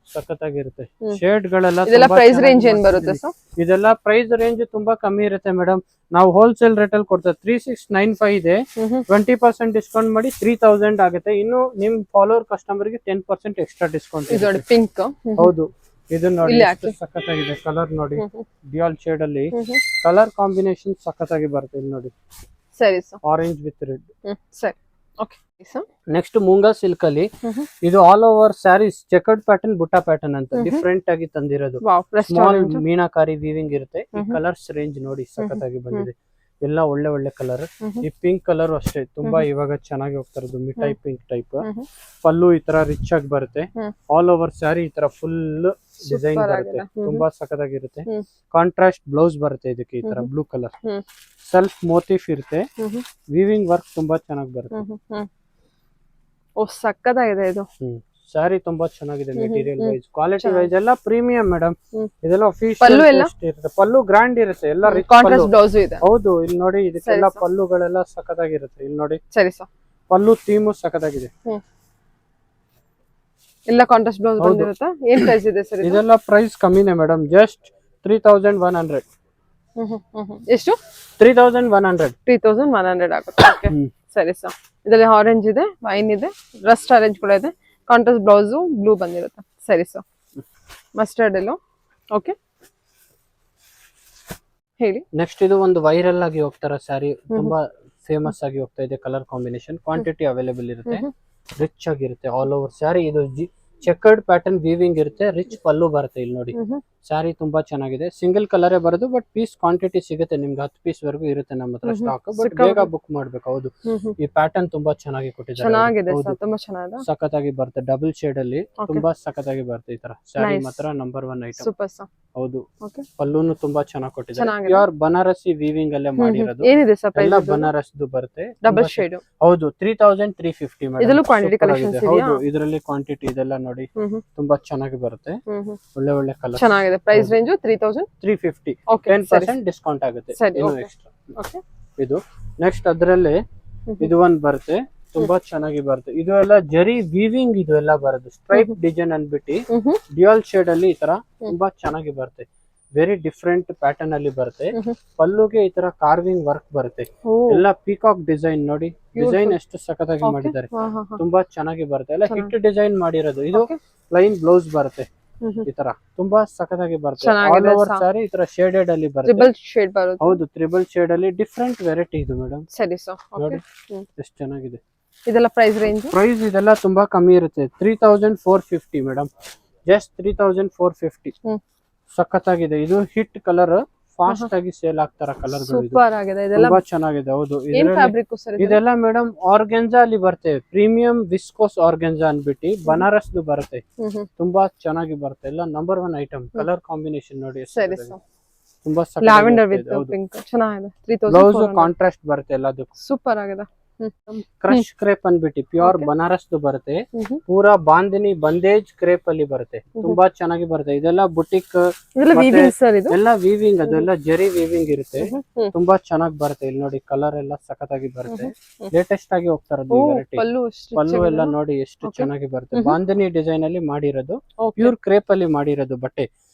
ಸಖತ್ತಾಗಿರುತ್ತೆ. ಶೇಡ್ ಗಳೆಲ್ಲ
ಇದೆಲ್ಲ ಪ್ರೈಸ್ ರೇಂಜ್ ಏನ್ ಬರುತ್ತೆ ಸರ್?
ಇದೆಲ್ಲ ಪ್ರೈಸ್ ರೇಂಜ್ ತುಂಬಾ ಕಮ್ಮಿ ಇರುತ್ತೆ ಮೇಡಮ್. ನಾವು ಹೋಲ್ಸೇಲ್ ರೇಟ್ ಅಲ್ಲಿ ಕೊಡ್ತೇವೆ. 3695 ಇದೆ, 20% ಡಿಸ್ಕೌಂಟ್ ಮಾಡಿ 3000 ಆಗುತ್ತೆ. ಇನ್ನು ನಿಮ್ ಫಾಲೋವರ್ ಕಸ್ಟಮರ್ ಗೆ 10% ಎಕ್ಸ್ಟ್ರಾ ಡಿಸ್ಕೌಂಟ್.
ಇದು ನೋಡಿ ಪಿಂಕ್.
ಹೌದು, ಇದು ನೋಡಿ ಸಖತ್ತಾಗಿದೆ ಕಲರ್ ನೋಡಿ, ಡ್ಯುಯಲ್ ಶೇಡ್ ಅಲ್ಲಿ ಕಲರ್ ಕಾಂಬಿನೇಷನ್ ಸಖತ್ತಾಗಿ ಬರುತ್ತೆ. ಇಲ್ಲಿ ನೋಡಿ,
ಸರಿ ಸರ್,
ಆರೆಂಜ್ ವಿತ್ ರೆಡ್.
ಸರಿ, okay sir.
Next moonga silk ಅಲ್ಲಿ ಇದು all over sarees checkered pattern, butta pattern ಅಂತ ಡಿಫ್ರೆಂಟ್ ಆಗಿ ತಂದಿರೋದು. ಸ್ಮಾಲ್ ಮೀನಾಕಾರಿ ವೀವಿಂಗ್ ಇರುತ್ತೆ. ಈ ಕಲರ್ಸ್ ರೇಂಜ್ ನೋಡಿ ಸಖತ್ತಾಗಿ ಬಂದಿದೆ, ಎಲ್ಲ ಒಳ್ಳೆ ಕಲರ್. ಈ ಪಿಂಕ್ ಕಲರ್ ಅಷ್ಟೇ ತುಂಬಾ ಇವಾಗ ಚೆನ್ನಾಗಿ ಹೋಗ್ತಾ ಇರೋದು, ಮಿಠಾಯಿ ಪಿಂಕ್ ಟೈಪ್. ಪಲ್ಲು ಈ ತರ ರಿಚ್ ಆಗಿ ಬರುತ್ತೆ, ಆಲ್ ಓವರ್ ಸ್ಯಾರಿ ಈ ತರ ಫುಲ್ ಡಿಸೈನ್ ಬರುತ್ತೆ, ತುಂಬಾ ಸಖತ್ತಾಗಿರುತ್ತೆ. ಕಾಂಟ್ರಾಸ್ಟ್ ಬ್ಲೌಸ್ ಬರುತ್ತೆ ಇದಕ್ಕೆ, ಈ ತರ ಬ್ಲೂ ಕಲರ್ ಸೆಲ್ಫ್ ಮೋಟಿಫ್ ಇರುತ್ತೆ, ವೀವಿಂಗ್ ವರ್ಕ್ ತುಂಬಾ ಚೆನ್ನಾಗಿ ಬರುತ್ತೆ.
ಓ ಸಖತ್ತಾಗಿದೆ ಇದು.
ಸ್ಯಾರಿ ತುಂಬಾ ಚೆನ್ನಾಗಿದೆ, ಮೆಟೀರಿಯಲ್ ವೈಸ್ ಕ್ವಾಲಿಟಿ ವೈಸ್ ಎಲ್ಲ ಪ್ರೀಮಿಯಂ ಮೇಡಮ್. ಇದೆಲ್ಲ
ಪಲ್ಲು ಎಲ್ಲ
ಇರುತ್ತೆ, ಪಲ್ಲು ಗ್ರ್ಯಾಂಡ್ ಇರುತ್ತೆ, ಎಲ್ಲ ರಿಚ್
ಕಾಂಟ್ರಾಸ್ಟ್ ಬ್ಲೌಸ್ ಇದೆ.
ಹೌದು, ಇಲ್ಲಿ ನೋಡಿ ಇದಕ್ಕೆಲ್ಲ ಪಲ್ಲುಗಳೆಲ್ಲ ಸಖತ್ತಾಗಿರುತ್ತೆ. ಇಲ್ಲಿ ನೋಡಿ,
ಸರಿ ಸರ್,
ಪಲ್ಲು ಥೀಮು ಸಖತ್ತಾಗಿದೆ,
ಎಲ್ಲ ಕಾಂಟ್ರಾಸ್ಟ್ ಬ್ಲೌಸ್ ಬಂದಿರುತ್ತೆ. ಏನ್ ಪ್ರೈಸ್ ಇದೆ ಸರ್?
ಇದೆಲ್ಲ ಪ್ರೈಸ್ ಕಮ್ಮಿನೇ ಮೇಡಮ್, ಜಸ್ಟ್ 3100.
ಎಷ್ಟು?
3100.
3100 ಆಗುತ್ತೆ. ಓಕೆ, ಸರಿ ಸರ್. ಇದರಲ್ಲಿ ಆರೆಂಜ್ ಇದೆ, ವೈನ್ ಇದೆ, ರಸ್ಟ್ ಆರೆಂಜ್ ಕೂಡ ಇದೆ, ಕಾಂಟ್ರಾಸ್ಟ್ ಬ್ಲೌಸ್ ಬ್ಲೂ ಬಂದಿರುತ್ತೆ. ಸರಿ ಸರ್, ಮಸ್ಟರ್ಡ್ ಎಲ್ಲೋ. ಓಕೆ, ಹೇಳಿ.
ನೆಕ್ಸ್ಟ್ ಇದು ಒಂದು ವೈರಲ್ ಆಗಿ ಹೋಗ್ತಾರ ಸ್ಯಾರಿ, ತುಂಬಾ ಫೇಮಸ್ ಆಗಿ ಹೋಗ್ತಾ ಇದೆ. ಕಲರ್ ಕಾಂಬಿನೇಷನ್ ಕ್ವಾಂಟಿಟಿ ಅವೈಲೇಬಲ್ ಇರುತ್ತೆ, ರಿಚ್ ಆಗಿರುತ್ತೆ ಆಲ್ ಓವರ್ ಸ್ಯಾರಿ. ಇದು ಚೆಕರ್ಡ್ ಪ್ಯಾಟರ್ನ್ ವೀವಿಂಗ್ ಇರುತ್ತೆ, ರಿಚ್ ಪಲ್ಲು ಬರುತ್ತೆ. ಇಲ್ಲಿ ನೋಡಿ, ಸ್ಯಾರಿ ತುಂಬಾ ಚೆನ್ನಾಗಿದೆ, ಸಿಂಗಲ್ ಕಲರೇ ಬರೋದು, ಬಟ್ ಪೀಸ್ ಕ್ವಾಂಟಿಟಿ ಸಿಗುತ್ತೆ ನಿಮ್ಗೆ, 10 ಪೀಸ್ ವರೆಗೂ ಇರುತ್ತೆ ನಮ್ಮ ಹತ್ರ ಸ್ಟಾಕ್, ಬಟ್ ಬೇಗ ಬುಕ್ ಮಾಡ್ಬೇಕು. ಹೌದು, ಈ ಪ್ಯಾಟರ್ನ್ ತುಂಬಾ ಚೆನ್ನಾಗಿ ಕೊಟ್ಟಿದ್ದಾರೆ,
ತುಂಬಾ ಚೆನ್ನಾಗಿದೆ,
ಸಖತ್ತಾಗಿ ಬರುತ್ತೆ. ಡಬಲ್ ಶೇಡ್ ಅಲ್ಲಿ ತುಂಬಾ ಸಖತ್ತಾಗಿ ಬರುತ್ತೆ. ಈ ತರ ಸ್ಯಾರಿ ಮಾತ್ರ ನಂಬರ್ 1 ಐಟಮ್.
Super sir.
ಹೌದು, ಪಲ್ಲೂನು ತುಂಬಾ ಚೆನ್ನಾಗಿ ಕೊಟ್ಟಿದ್ದಾರೆ, ಪ್ಯೂರ್ ಬನಾರಸಿ ವೀವಿಂಗ್ ಅಲ್ಲೇ ಮಾಡಿರೋದು.
ಏನಿದೆ ಸರ್ ಪ್ರೈಸ್?
ಎಲ್ಲ ಬನಾರಸ್ದು ಬರುತ್ತೆ,
ಡಬಲ್ ಶೇಡ್.
ಹೌದು, 3350 ಮೇಡಂ.
ಇದರಲ್ಲೂ ಕ್ವಾಂಟಿಟಿ ಕಲೆಕ್ಷನ್ಸ್ ಇದೆಯಾ?
ಹೌದು, ಇದರಲ್ಲಿ ಕ್ವಾಂಟಿಟಿ ಇದೆಲ್ಲ ನೋಡಿ ತುಂಬಾ ಚೆನ್ನಾಗಿ ಬರುತ್ತೆ, ಒಳ್ಳೆ ಕಲರ್
ಚೆನ್ನಾಗಿದೆ. Price range
350.
ಓಕೆ,
10% ಡಿಸ್ಕೌಂಟ್ ಆಗುತ್ತೆ ಇನ್ನು ಎಕ್ಸ್ಟ್ರಾ.
ಓಕೆ,
ಇದು ನೆಕ್ಸ್ಟ್ ಅದರಲ್ಲೇ ಇದು ಒಂದು ಬರುತ್ತೆ, ತುಂಬಾ ಚೆನ್ನಾಗಿ ಬರುತ್ತೆ. ಇದು ಎಲ್ಲ ಜರಿ ವೀವಿಂಗ್, ಇದು ಎಲ್ಲ ಬರುತ್ತೆ ಸ್ಟ್ರೈಪ್ ಡಿಸೈನ್ ಅನ್ಬಿಟ್ಟು ಡ್ಯುಯಲ್ ಶೇಡ್ ಅಲ್ಲಿ ಈ ತರ ತುಂಬಾ ಚೆನ್ನಾಗಿ ಬರುತ್ತೆ, ವೆರಿ ಡಿಫ್ರೆಂಟ್ ಪ್ಯಾಟರ್ನ್ ಅಲ್ಲಿ ಬರುತ್ತೆ. ಪಲ್ಲುಗೆ ಈ ತರ ಕಾರ್ವಿಂಗ್ ವರ್ಕ್ ಬರುತ್ತೆ, ಎಲ್ಲ ಪೀಕಾಕ್ ಡಿಸೈನ್ ನೋಡಿ, ಡಿಸೈನ್ ಎಷ್ಟು ಸಖತ್ತಾಗಿ ಮಾಡಿದ್ದಾರೆ, ತುಂಬಾ ಚೆನ್ನಾಗಿ ಬರುತ್ತೆ. ಎಲ್ಲ ಹಿಟ್ ಡಿಸೈನ್ ಮಾಡಿರೋದು. ಇದು ಪ್ಲೈನ್ ಬ್ಲೌಸ್ ಬರುತ್ತೆ, ಈ ತರ ತುಂಬಾ ಸಖತ್ತಾಗಿ ಬರುತ್ತೆ. ಆಲ್ ಓವರ್ ಸಾರಿ ಈ ತರ ಶೇಡೆಡ್ ಅಲ್ಲಿ ಬರುತ್ತೆ,
ಟ್ರಿಬಲ್ ಶೇಡ್ ಬರುತ್ತೆ.
ಹೌದು, ಟ್ರಿಬಲ್ ಶೇಡ್ ಅಲ್ಲಿ ಡಿಫ್ರೆಂಟ್ ವೆರೈಟಿ ಇದು ಮೇಡಮ್.
ಸರಿ ಸರ್,
ನೋಡಿ ಎಷ್ಟು ಚೆನ್ನಾಗಿದೆ.
ಇದೆಲ್ಲ ಪ್ರೈಸ್ ರೇಂಜ್?
ಪ್ರೈಸ್ ಇದೆಲ್ಲ ತುಂಬಾ ಕಮ್ಮಿ ಇರುತ್ತೆ, 3450 ಮೇಡಮ್, ಜಸ್ಟ್ 3450. ಸಖತ್ತಾಗಿದೆ. ಇದು ಹಿಟ್ ಕಲರ್, ಫಾಸ್ಟ್ ಆಗಿ ಸೇಲ್ ಆಗ್ತಾರ ಕಲರ್ ಗಳು,
ಸೂಪರ್ ಆಗಿದೆ, ಇದೆಲ್ಲ
ತುಂಬಾ ಚೆನ್ನಾಗಿದೆ. ಹೌದು,
ಏನ್ ಫ್ಯಾಬ್ರಿಕ್ ಸರ್
ಇದೆಲ್ಲ ಮೇಡಮ್ ಆರ್ಗೆನ್ಜಾ ಅಲ್ಲಿ ಬರುತ್ತೆ, ಪ್ರೀಮಿಯಂ ವಿಸ್ಕೋಸ್ ಆರ್ಗೆನ್ಜಾ ಅನ್ಬಿಟ್ಟು ಬನಾರಸ್ದು ಬರುತ್ತೆ, ತುಂಬಾ ಚೆನ್ನಾಗಿ ಬರುತ್ತೆ. ಎಲ್ಲ ನಂಬರ್ 1 ಐಟಮ್. ಕಲರ್ ಕಾಂಬಿನೇಷನ್ ನೋಡಿ,
ಸರಿ ಸರ್,
ತುಂಬಾ
ಲ್ಯಾವೆಂಡರ್ ವಿತ್ ಪಿಂಕ್ ಚೆನ್ನಾಗಿದೆ. 3000.
ಬ್ಲೌಸ್ ಕಾಂಟ್ರಾಸ್ಟ್ ಬರುತ್ತೆ ಎಲ್ಲದಕ್ಕೂ,
ಸೂಪರ್ ಆಗಿದೆ.
ಕ್ರಶ್ ಕ್ರೇಪ್ ಅನ್ಬಿಟ್ಟು ಪ್ಯೂರ್ ಬನಾರಸ್ದು ಬರುತ್ತೆ, ಪೂರಾ ಬಾಂದಿನಿ ಬಂದೇಜ್ ಕ್ರೇಪ್ ಅಲ್ಲಿ ಬರುತ್ತೆ, ತುಂಬಾ ಚೆನ್ನಾಗಿ ಬರುತ್ತೆ. ಇದೆಲ್ಲ ಬುಟಿಕ್ ಎಲ್ಲ ವೀವಿಂಗ್, ಅದೆಲ್ಲ ಜರಿ ವೀವಿಂಗ್ ಇರುತ್ತೆ, ತುಂಬಾ ಚೆನ್ನಾಗಿ ಬರುತ್ತೆ. ಇಲ್ಲಿ ನೋಡಿ ಕಲರ್ ಎಲ್ಲ ಸಖತ್ತಾಗಿ ಬರುತ್ತೆ, ಲೇಟೆಸ್ಟ್ ಆಗಿ ಹೋಗ್ತಾ ಇರೋದು ಈ ವೆರೈಟಿ. ಪಲ್ಲು ಎಲ್ಲ ನೋಡಿ ಎಷ್ಟು ಚೆನ್ನಾಗಿ ಬರುತ್ತೆ, ಬಾಂದಿನಿ ಡಿಸೈನ್ ಅಲ್ಲಿ ಮಾಡಿರೋದು, ಪ್ಯೂರ್ ಕ್ರೇಪ್ ಅಲ್ಲಿ ಮಾಡಿರೋದು. ಬಟ್ಟೆ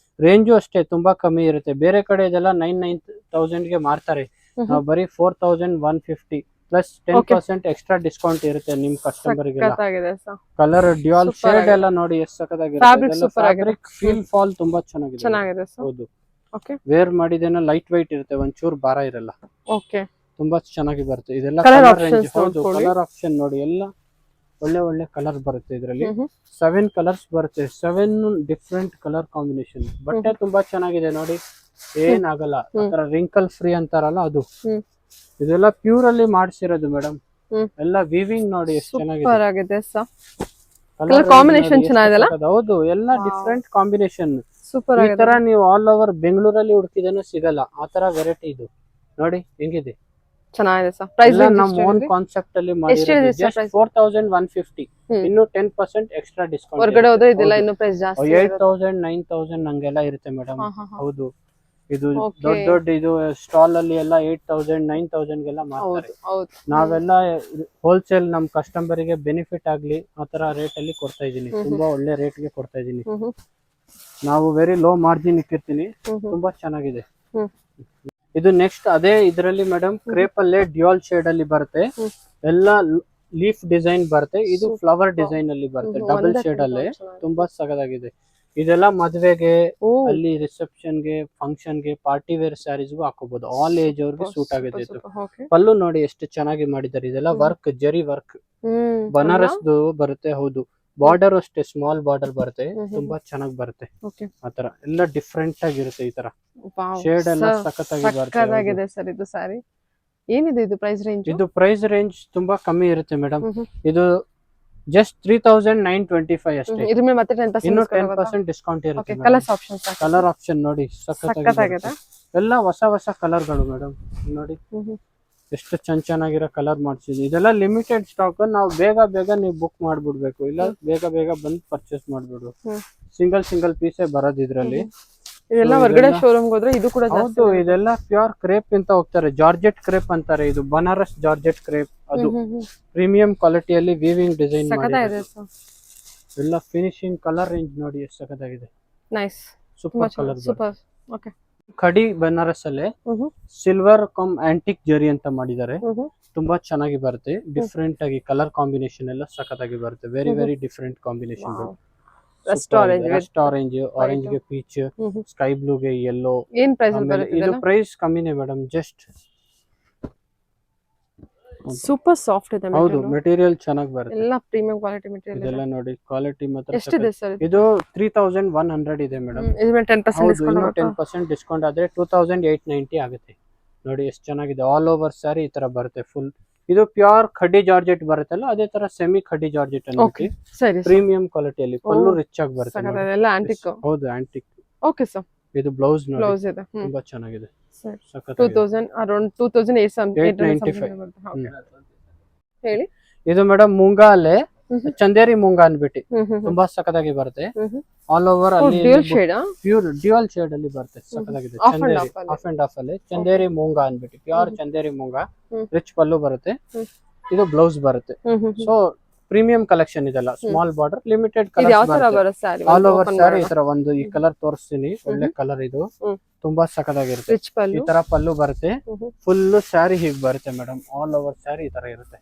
ರೇಂಜು ಅಷ್ಟೇ ತುಂಬಾ ಕಮ್ಮಿ ಇರುತ್ತೆ, ಬೇರೆ ಕಡೆ ಇದೆಲ್ಲ 9,000 ಗೆ ಮಾರ್ತಾರೆ, ನಾವು ಬರೀ 4150 ಪ್ಲಸ್ 10% ಎಕ್ಸ್ಟ್ರಾ ಡಿಸ್ಕೌಂಟ್ ಇರುತ್ತೆ ನಿಮ್ ಕಸ್ಟಮರ್ಗೆಲ್ಲ.
ಸಖತ್ತಾಗಿದೆ sir.
Colour dual
Super
shade
ಆಗಿದೆ.
ಎಲ್ಲ ನೋಡಿ ಎಷ್ಟು
Fabric
ಸಖತ್ತಾಗಿರುತ್ತೆ.
super ಆಗಿದೆ.
ಫ್ಯಾಬ್ರಿಕ್ ಫೀಲ್ ಫಾಲ್ ತುಂಬಾ ಚೆನ್ನಾಗಿದೆ.
ಚೆನ್ನಾಗಿದೆ ಸರ್.
ಹೌದು,
ಓಕೆ
ವೇರ್ ಮಾಡಿದೇನೋ ಲೈಟ್ ವೈಟ್ ಇರುತ್ತೆ, ಒಂಚೂರು ಭಾರ ಇರಲ್ಲ,
ಓಕೆ.
ತುಂಬಾ ಚೆನ್ನಾಗಿ ಬರುತ್ತೆ. ಇದೆಲ್ಲ
Colour
ಕಲರ್
options
ರೇಂಜ್. ಹೌದು,
ನೋಡ್ಕೊಳ್ಳಿ.
ಕಲರ್ ಆಪ್ಷನ್ ನೋಡಿ, ಎಲ್ಲ ಒಳ್ಳೆ ಒಳ್ಳೆ ಕಲರ್ ಬರುತ್ತೆ ಇದರಲ್ಲಿ.
ಹ್ಮ್.
7 ಕಲರ್ಸ್ ಬರುತ್ತೆ, 7 ಡಿಫ್ರೆಂಟ್ ಕಲರ್ ಕಾಂಬಿನೇಷನ್. ಬಟ್ಟೆ ತುಂಬಾ ಚೆನ್ನಾಗಿದೆ ನೋಡಿ, ಏನಾಗಲ್ಲ. ಆತರ ರಿಂಕಲ್ ಫ್ರೀ ಅಂತಾರಲ್ಲ ಅದು.
ಹ್ಮ್.
ಇದೆಲ್ಲ ಪ್ಯೂರ್ ಅಲ್ಲಿ ಮಾಡಿಸಿರೋದು ಮೇಡಮ್.
ಹ್ಮ್.
ಎಲ್ಲ ವಿವಿಂಗ್ ನೋಡಿ ಎಷ್ಟು ಚೆನ್ನಾಗಿದೆ.
ಸೂಪರ್ ಆಗಿದೆ sir.
Colour
Colour
range
combination
ನೋಡಿ ಎಷ್ಟು
ಚೆನ್ನಾಗಿದೆಲ್ಲ?
ಸಖತ್. ಹೌದು, ಎಲ್ಲ ಡಿಫ್ರೆಂಟ್ ಕಾಂಬಿನೇಷನ್.
ಸೂಪರ್
ಈ
ಆಗಿದೆ.
ತರ ನೀವು ಆಲ್ ಓವರ್ ಬೆಂಗಳೂರಲ್ಲಿ ಹುಡುಕಿದೇನು ಸಿಗಲ್ಲ, ಆ ತರ ವೆರೈಟಿ ಇದು ನೋಡಿ ಹೆಂಗಿದೆ.
ಚೆನ್ನಾಗಿದೆ ಸರ್. ಪ್ರೈಸ್
ಎಲ್ಲ ನಮ್ಮ ಓನ್ ಕಾನ್ಸೆಪ್ಟ್ ಅಲ್ಲಿ ಮಾಡಿರೋದು.
ಎಷ್ಟಿದೆ sir
ಜಸ್ಟ್ 4150. ಇನ್ನು 10% ಎಕ್ಸ್ಟ್ರಾ ಡಿಸ್ಕೌಂಟ್.
ಹೊರಗಡೆ ಹೋದ್ರೆ ಇದೆಲ್ಲ ಇನ್ನೂ ಪ್ರೈಸ್ ಜಾಸ್ತಿ ಇರುತ್ತೆ.
8000 9000 ಹಂಗೆಲ್ಲ ಇರುತ್ತೆ ಮೇಡಮ್.
ಹಾ, ಹಾ, ಹಾ.
ಹೌದು, ಇದು
Okay.
ದೊಡ್ಡ ದೊಡ್ಡ ಇದು ಸ್ಟಾಲ್ ಅಲ್ಲಿ ಎಲ್ಲ 8000 9000 ಗೆಲ್ಲ ಮಾಡ್ತಾರೆ.
ಹೌದು.
ನಾವೆಲ್ಲ ಹೋಲ್ಸೇಲ್ ನಮ್ ಕಸ್ಟಮರ್ ಗೆ ಬೆನಿಫಿಟ್ ಆಗ್ಲಿ ಆ ತರ ರೇಟ್ ಅಲ್ಲಿ ಕೊಡ್ತಾ ಇದೀನಿ. ತುಂಬಾ ಒಳ್ಳೆ ರೇಟ್ ಗೆ ಕೊಡ್ತಾ ಇದೀನಿ.
ಹ್ಮ್.
ನಾವು ವೆರಿ ಲೋ ಮಾರ್ಜಿನ್ ಇಟ್ಟಿರ್ತೀನಿ.
ಹ್ಮ್.
ತುಂಬಾ ಚೆನ್ನಾಗಿದೆ.
ಹ್ಮ್.
ಇದು ನೆಕ್ಸ್ಟ್ ಅದೇ ಇದರಲ್ಲಿ ಮೇಡಮ್ ಕ್ರೇಪ್ ಅಲ್ಲೇ ಡ್ಯುಯಲ್ ಶೇಡ್ ಅಲ್ಲಿ ಬರುತ್ತೆ.
ಹ್ಮ್.
ಎಲ್ಲ ಲೀಫ್ ಡಿಸೈನ್ ಬರುತ್ತೆ. ಇದು ಫ್ಲವರ್ ಡಿಸೈನ್ ಅಲ್ಲಿ ಬರುತ್ತೆ, ಡಬಲ್ ಶೇಡ್ ಅಲ್ಲೇ. ತುಂಬಾ ಸಗದಾಗಿದೆ. ಇದೆಲ್ಲ ಮದ್ವೆಗೆ,
ಓ
ಅಲ್ಲಿ ರಿಸೆಪ್ಷನ್ ಗೆ, ಫಂಕ್ಷನ್ ಗೆ, ಪಾರ್ಟಿ ವೇರ್ ಸ್ಯಾರೀಸ್ಗೂ ಹಾಕೋಬಹುದು. ಆಲ್ ಏಜ್ ಅವ್ರಿಗೆ ಸೂಟ್ ಆಗುತ್ತೆ ಇದು.
ಓಕೆ.
ಪಲ್ಲು ನೋಡಿ ಎಷ್ಟು ಚೆನ್ನಾಗಿ ಮಾಡಿದ್ದಾರೆ. ಇದೆಲ್ಲ ವರ್ಕ್, ಜರಿ ವರ್ಕ್,
ಹ್ಮ್.
ಬನಾರಸ್ದು ಬರುತ್ತೆ. ಹೌದು, ಬಾರ್ಡರ್ ಅಷ್ಟೇ ಸ್ಮಾಲ್ ಬಾರ್ಡರ್ ಬರುತ್ತೆ. ತುಂಬಾ ಚೆನ್ನಾಗಿ ಬರುತ್ತೆ.
ಓಕೆ.
ಆತರ ಎಲ್ಲ ಡಿಫ್ರೆಂಟ್ ಆಗಿರುತ್ತೆ. ಈ ತರ
ವಾವ್.
ಶೇಡ್ ಎಲ್ಲ ಸಖತ್ತಾಗಿ ಬರುತ್ತೆ.
ಸಖತ್ತಾಗಿದೆ ಸರ್ ಇದು ಸಾರಿ. ಏನಿದೆ ಇದು ಪ್ರೈಸ್ ರೇಂಜ್?
ಇದು ಪ್ರೈಸ್ ರೇಂಜ್ ತುಂಬಾ ಕಮ್ಮಿ ಇರುತ್ತೆ ಮೇಡಮ್.
ಹ್ಮ್.
ಇದು ಜಸ್ಟ್ 3925 ಅಷ್ಟೇ.
ಇದ್ರ ಮೇಲೆ ಮತ್ತೆ 10%
ಇನ್ನು
ಡಿಸ್ಕೌಂಟ್
10% ಡಿಸ್ಕೌಂಟ್
ಓಕೆ.
ಇರುತ್ತೆ.
ಕಲರ್ಸ್ ಆಪ್ಷನ್ಸ್
ಕಲರ್ ಆಪ್ಷನ್ ನೋಡಿ ಸಖತ್ತಾಗಿದೆ.
ಸಖತ್ತಾಗಿದೆ.
ಎಲ್ಲ ಹೊಸ ಹೊಸ ಕಲರ್ ಗಳು ಮೇಡಮ್. ನೋಡಿ ಎಷ್ಟು ಚೆನ್ನಾಗಿರೋ ಕಲರ್ ಮಾಡ್ಸಿದ್ವಿ. ಇದೆಲ್ಲ ಲಿಮಿಟೆಡ್ ಸ್ಟಾಕ್. ನಾವು ಬೇಗ ನೀವು ಬುಕ್ ಮಾಡ್ಬಿಡ್ಬೇಕು, ಇಲ್ಲ ಬೇಗ ಬಂದು ಪರ್ಚೇಸ್ ಮಾಡ್ಬಿಡು. ಸಿಂಗಲ್ ಪೀಸೇ ಬರೋದು ಇದ್ರಲ್ಲಿ.
ಇದೆಲ್ಲ ಹೊರಗಡೆ ಶೋರೂಮ್ ಹೋದ್ರೆ ಇದು ಕೂಡ ಜಾಸ್ತಿ.
ಹೌದು, ಇದೆಲ್ಲ ಪ್ಯೂರ್ ಕ್ರೇಪ್ ಅಂತ ಹೋಗ್ತಾರೆ. ಜಾರ್ಜೆಟ್ ಕ್ರೇಪ್ ಅಂತಾರೆ. ಇದು ಬನಾರಸ್ ಜಾರ್ಜೆಟ್ ಕ್ರೇಪ್. ಅದು ಪ್ರೀಮಿಯಂ ಕ್ವಾಲಿಟಿಯಲ್ಲಿ ವೀವಿಂಗ್ ಡಿಸೈನ್
ಸಖತ್ತಾಗಿದೆ
ಮಾಡಿರೋದು.
ಸರ್.
ಎಲ್ಲ ಫಿನಿಶಿಂಗ್ ಕಲರ್ ರೇಂಜ್ ನೋಡಿ ಎಷ್ಟು ಸಖತ್ತಾಗಿದೆ.
Nice.
Super colour.
Super. Okay.
Khaddi Banaras ಅಲ್ಲೇ ಸಿಲ್ವರ್ ಕಮ್ ಆಂಟಿಕ್ ಜರಿ ಅಂತ ಮಾಡಿದ್ದಾರೆ. ತುಂಬಾ ಚೆನ್ನಾಗಿ ಬರುತ್ತೆ. ಡಿಫ್ರೆಂಟ್ ಆಗಿ ಕಲರ್ ಕಾಂಬಿನೇಷನ್ ಎಲ್ಲ ಸಖತ್ತಾಗಿ ಬರುತ್ತೆ. Very different combination.
Rust orange,
orange ಗೆ ಪೀಚ್, ಸ್ಕೈ ಬ್ಲೂ ಗೆ ಯೆಲ್ಲೋ.
ಏನ್ ಪ್ರೈಸ್ ಅಲ್ಲಿ ಬರುತ್ತೆ
ಇದು
ಇದೆಲ್ಲ?
ಪ್ರೈಸ್ ಕಮ್ಮಿನೇ ಮೇಡಮ್. ಜಸ್ಟ್
ಸೂಪರ್ ಸಾಫ್ಟ್ ಇದೆ
ಹೌದು,
material.
ಮೆಟೀರಿಯಲ್ ಚೆನ್ನಾಗಿ ಬರುತ್ತೆ.
ಎಲ್ಲ ಪ್ರೀಮಿಯಂ ಕ್ವಾಲಿಟಿ ಮೆಟೀರಿಯಲ್
ಇದೆಲ್ಲ
ಇದೆ.
ನೋಡಿ ಕ್ವಾಲಿಟಿ ಮಾತ್ರ
ಎಷ್ಟಿದೆ
ಸಖತ್.
ಸರ್?
ಇದು 3100 ಇದೆ ಮೇಡಮ್.
ಇದ್ರ ಮೇಲೆ 10%
ಹೌದು,
ಡಿಸ್ಕೌಂಟ್
ಇನ್ನು
ಆಗುತ್ತಾ?
10% ಡಿಸ್ಕೌಂಟ್ ಆದ್ರೆ 2890 ಆಗುತ್ತೆ. ನೋಡಿ ಎಷ್ಟು ಚೆನ್ನಾಗಿದೆ. ಆಲ್ ಓವರ್ ಸ್ಯಾರಿ ಈ ತರ ಬರುತ್ತೆ ಫುಲ್. ಇದು ಪ್ಯೂರ್ ಖಡ್ಡಿ ಜಾರ್ಜೆಟ್ ಬರುತ್ತಲ್ಲ, ಅದೇ ತರ ಸೆಮಿ ಖಡ್ಡಿ ಜಾರ್ಜೆಟ್
ಓಕೆ. ಸರಿ.
ಪ್ರೀಮಿಯಂ ಕ್ವಾಲಿಟಿಯಲ್ಲಿ ಪಲ್ಲು ರಿಚ್ ಆಗಿ ಬರುತ್ತೆ ನೋಡಿ.
ಎಲ್ಲ ಆಂಟಿಕ್.
ಹೌದು, ಆಂಟಿಕ್.
Okay sir.
ಇದು ಬ್ಲೌಸ್ ನೋಡಿ
ಬ್ಲೌಸ್ ಇದೆ.
ತುಂಬಾ ಚೆನ್ನಾಗಿದೆ.
ಸರಿ.
ಸಖತ್
2000 ಅರೌಂಡ್ 2895. ಹೇಳಿ.
ಇದು ಮೇಡಮ್ ಮೂಂಗಾ ಅಲ್ಲೇ ಚಂದೇರಿ ಮೂಂಗಾ ಅನ್ಬಿಟ್ಟು ತುಂಬಾ ಸಖತ್ತಾಗಿ ಬರುತ್ತೆ. ಆಲ್ ಓವರ್ ಅಲ್ಲಿ
dual shade.
Pure dual shade ಅಲ್ಲಿ ಬರುತ್ತೆ. ಸಖತ್ತಾಗಿದೆ.
Off and
ಚಂದೇರಿ
off ಅಲ್ಲಿ.
ಆಫ್ ಅಂಡ್ ಆಫ್ ಅಲ್ಲಿ ಚಂದೇರಿ ಮೂಂಗಾ ಅನ್ಬಿಟ್ಟು ಪ್ಯೂರ್ ಚಂದೇರಿ ಮೂಂಗಾ. ರಿಚ್ ಪಲ್ಲು ಬರುತ್ತೆ. ಇದು ಬ್ಲೌಸ್ ಬರುತ್ತೆ. ಸೊ ಪ್ರೀಮಿಯಂ ಕಲೆಕ್ಷನ್ ಇದೆಲ್ಲ. ಸ್ಮಾಲ್ ಬಾರ್ಡರ್, ಲಿಮಿಟೆಡ್
ಇದು ಯಾವ ತರ
ಕಲರ್
ಬರುತ್ತೆ ಸ್ಯಾರಿ?
All over sari. ಈ ತರ ಒಂದು ಈ ಕಲರ್ ತೋರಿಸ್ತೀನಿ. ಒಳ್ಳೆ ಕಲರ್ ಇದು. ತುಂಬಾ ಸಖತ್ತಾಗಿರುತ್ತೆ.
ರಿಚ್ ಪಲ್ಲು.
ಈ ತರ ಪಲ್ಲು ಬರುತ್ತೆ. ಫುಲ್ ಸ್ಯಾರಿ ಹೀಗ್ ಬರುತ್ತೆ ಮೇಡಮ್. ಆಲ್ ಓವರ್ ಸ್ಯಾರಿ ಈ ತರ ಇರುತ್ತೆ.